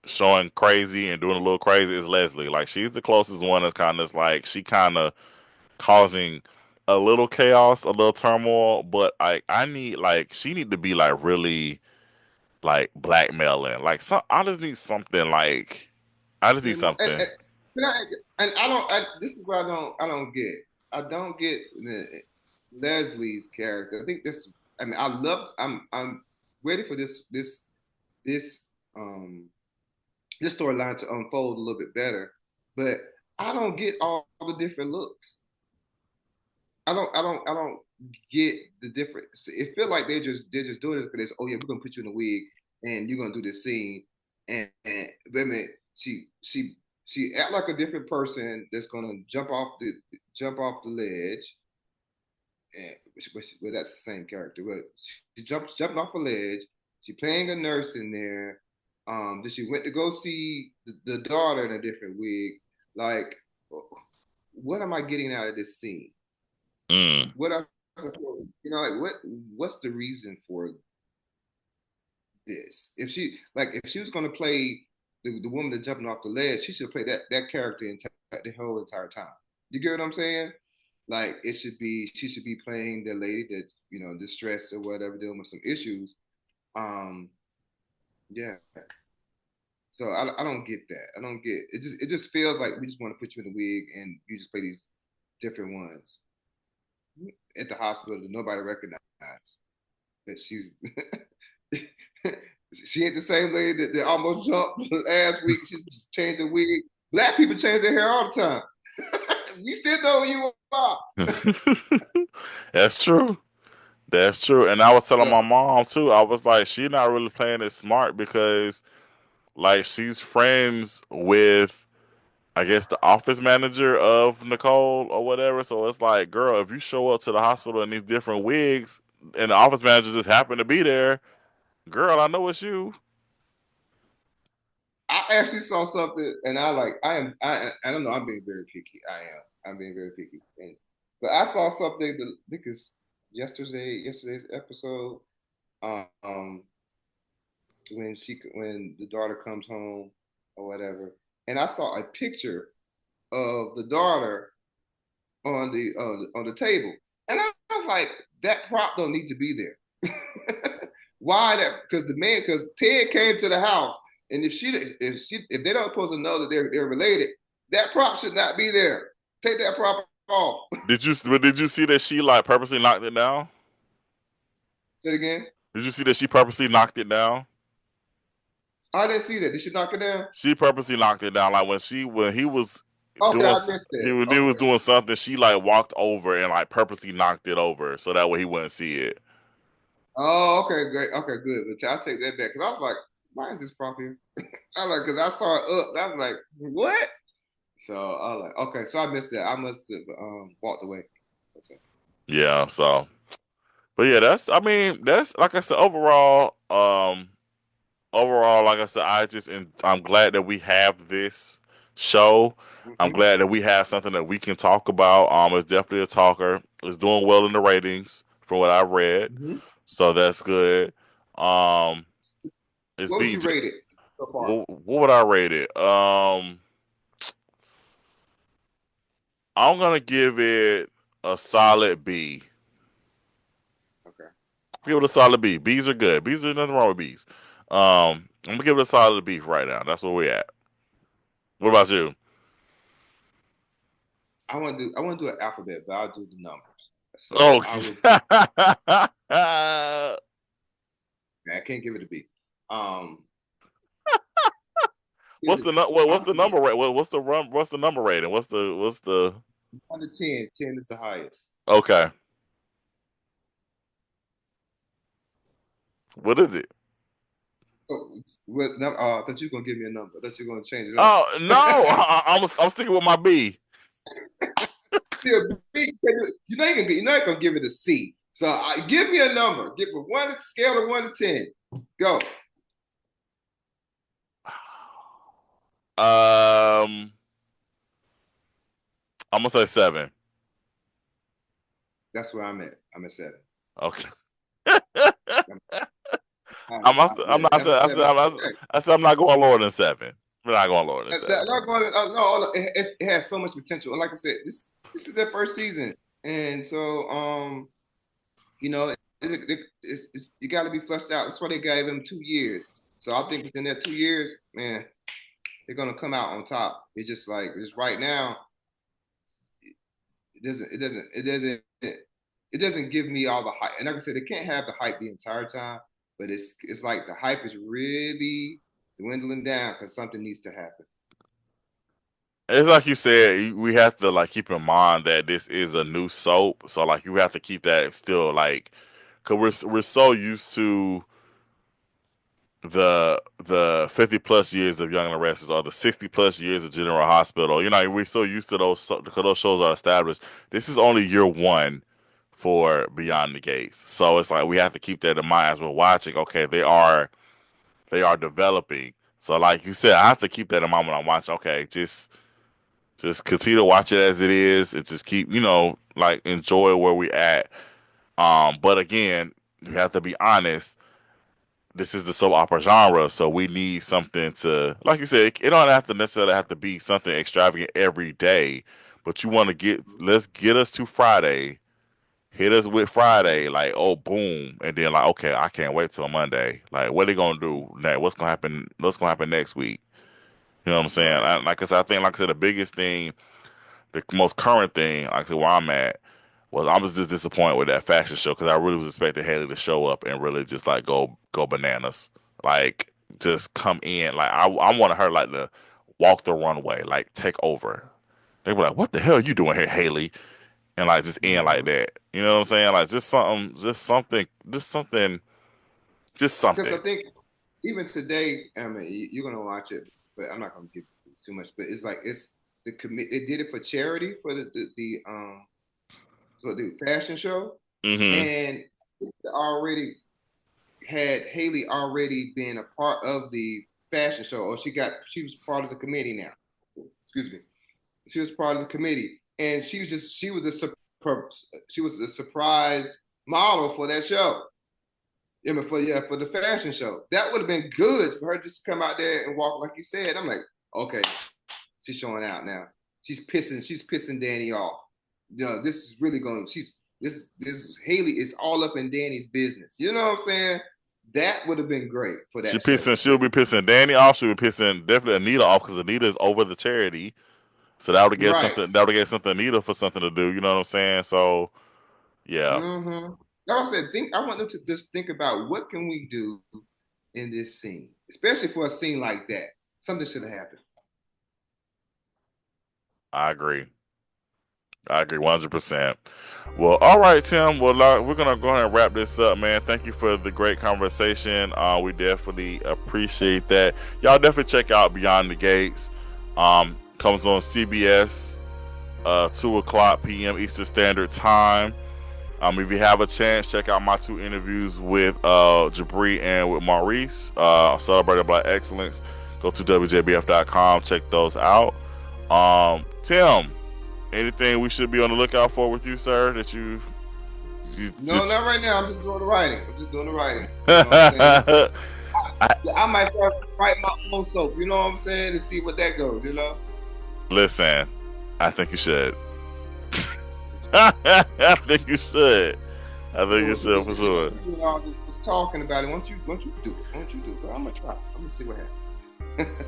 showing crazy and doing a little crazy is Leslie. Like she's the closest one that's kind of like she kind of causing a little chaos, a little turmoil, but I need like she need to be like really like blackmailing. Like I just need something like I just need something. And I, and I don't. This is what I don't get. I don't get Leslie's character. I think this. I mean, I love. I'm ready for this um this storyline to unfold a little bit better. But I don't get all the different looks. I don't get the different. It feel like they're just doing it because, oh yeah, we're gonna put you in a wig and you're gonna do this scene, and wait a minute, she act like a different person that's gonna jump off the ledge, and well, that's the same character, but she jumping off a ledge. She playing a nurse in there. Then she went to go see the daughter in a different wig. Like, what am I getting out of this scene? Mm. What else? Like what's the reason for this? If she was gonna play the woman that's jumping off the ledge, she should play that character the whole entire time. You get what I'm saying? Like she should be playing the lady that's distressed or whatever, dealing with some issues. Um, yeah. So I don't get that. I don't get it. Just feels like we just want to put you in a wig and you just play these different ones at the hospital that nobody recognizes. That she's she ain't the same lady that almost jumped last week. She's just changed her wig. Black people change their hair all the time. We still know who you are. That's true. That's true. And I was telling my So mom too. I was like, she's not really playing it smart because like she's friends with I guess the office manager of Nicole or whatever. So it's like, girl, if you show up to the hospital in these different wigs and the office manager just happen to be there, girl, I know it's you. I actually saw something, and I don't know. I'm being very picky. I am. I'm being very picky. But I saw something that I think is yesterday's episode. Um, when the daughter comes home or whatever, and I saw a picture of the daughter on the table, and I was like, that prop don't need to be there. Why that? Because Ted came to the house And if they don't supposed to know that they're related, that prop should not be there. Take that prop off. Did you see that she like purposely knocked it down? Say it again. Did you see that she purposely knocked it down? I didn't see that. Did she knock it down? She purposely knocked it down. Like when he was Okay, doing I missed that. he was doing something, she like walked over and like purposely knocked it over so that way he wouldn't see it. Oh, okay, great. Okay, good. But I'll take that back because I was like, why is this prop here? I like because I saw it up. I was like, what? So I was like, okay, so I missed that. I must have walked away. Yeah. So, but yeah, that's like I said, overall, like I said, I'm glad that we have this show. I'm Mm-hmm. glad that we have something that we can talk about. It's definitely a talker. It's doing well in the ratings from what I read, Mm-hmm. so that's good. It's What would you BJ. rate it so far? What would I rate it? I'm gonna give it a solid B. Okay. Give it a solid B. B's are good. B's are nothing wrong with B's. I'm gonna give it a solid B right now. That's where we're at. What about you? I want to do an alphabet, but I'll do the numbers. So Oh, I can't give it a B. what's the number rate? What's the number rating? What's the 1 to 10. 10 is the highest. Okay. What is it? I thought you were gonna give me a number. I thought you were gonna change it up. Oh no, I'm sticking with my B. Still, B, you're not gonna give it a C. So give me a number. Give it one scale of 1 to 10. Go. I'm gonna say 7. That's where I'm at. I'm at 7. Okay. I'm not I said I'm not going lower than 7. We're not going lower than 7. Not going. No, it has so much potential. And like I said, this is their first season, and so you know, you got to be fleshed out. That's why they gave them 2 years. So I think within that 2 years, man, they're gonna come out on top. It's just like just right now, it doesn't give me all the hype. And like I said, they can't have the hype the entire time, but it's like the hype is really dwindling down because something needs to happen. It's like you said, we have to like keep in mind that this is a new soap, so like you have to keep that still like, cause we're so used to the 50 plus years of Young and the Restless or the 60 plus years of General Hospital. You know, we're so used to because those shows are established. This is only year 1 for Beyond the Gates, so it's like we have to keep that in mind as we're watching. Okay, they are developing. So like you said, I have to keep that in mind when I'm watching. Okay, just continue to watch it as it is, and just keep like enjoy where we at. But again, you have to be honest. This is the soap opera genre, so we need something to, like you said, it don't have to necessarily have to be something extravagant every day, but you want to let's get us to Friday, hit us with Friday, like, oh, boom, and then like, okay, I can't wait till Monday. Like, what are they gonna do next? What's gonna happen? What's gonna happen next week? You know what I'm saying? Like I said, the biggest thing, the most current thing, like I said, where I'm at, I was just disappointed with that fashion show because I really was expecting Haley to show up and really just like go bananas, like just come in. Like I wanted her like to walk the runway, like take over. They were like, "What the hell are you doing here, Haley?" And like just end like that. You know what I'm saying? Like just something. Because I think even today, I mean, you're gonna watch it, but I'm not gonna give too much. But it's like it's the commit. They did it for charity for the fashion show, and already had Haley already been a part of the fashion show, or she was part of the committee now. Excuse me, she was part of the committee, and she was a surprise model for that show. I mean, for the fashion show, that would have been good for her just to come out there and walk like you said. I'm like, okay, she's showing out now. She's pissing Danny off. This is really going. This Haley is all up in Danny's business. You know what I'm saying? That would have been great for that She'll be pissing Danny off. She'll be pissing definitely Anita off because Anita is over the charity. So that would get Right. something. That would get something Anita for something to do. You know what I'm saying? So yeah, Mm-hmm. Like I said, I want them to just think about what can we do in this scene, especially for a scene like that. Something should have happened. I agree. I agree 100%. Well, all right, Tim. Well, we're gonna go ahead and wrap this up, man. Thank you for the great conversation. We definitely appreciate that. Y'all definitely check out Beyond the Gates. Comes on CBS, 2:00 p.m. Eastern Standard Time. If you have a chance, check out my 2 interviews with Jibre and with Maurice, Celebrated Black Excellence. Go to WJBF.com, check those out. Tim, anything we should be on the lookout for with you, sir? That you No, just... not right now. I'm just doing the writing. You know what I'm saying? I might start writing my own soap. You know what I'm saying? And see what that goes. You know. Listen, I think you should. I think you should. I think you should for sure. You know, just talking about it. Why don't you do it? Why don't you do it? But I'm gonna try. I'm gonna see what happens.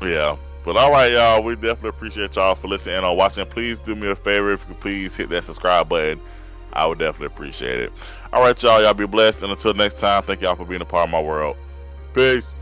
Yeah. But all right, y'all. We definitely appreciate y'all for listening and watching. Please do me a favor. If you could please hit that subscribe button, I would definitely appreciate it. All right, y'all. Y'all be blessed. And until next time, thank y'all for being a part of my world. Peace.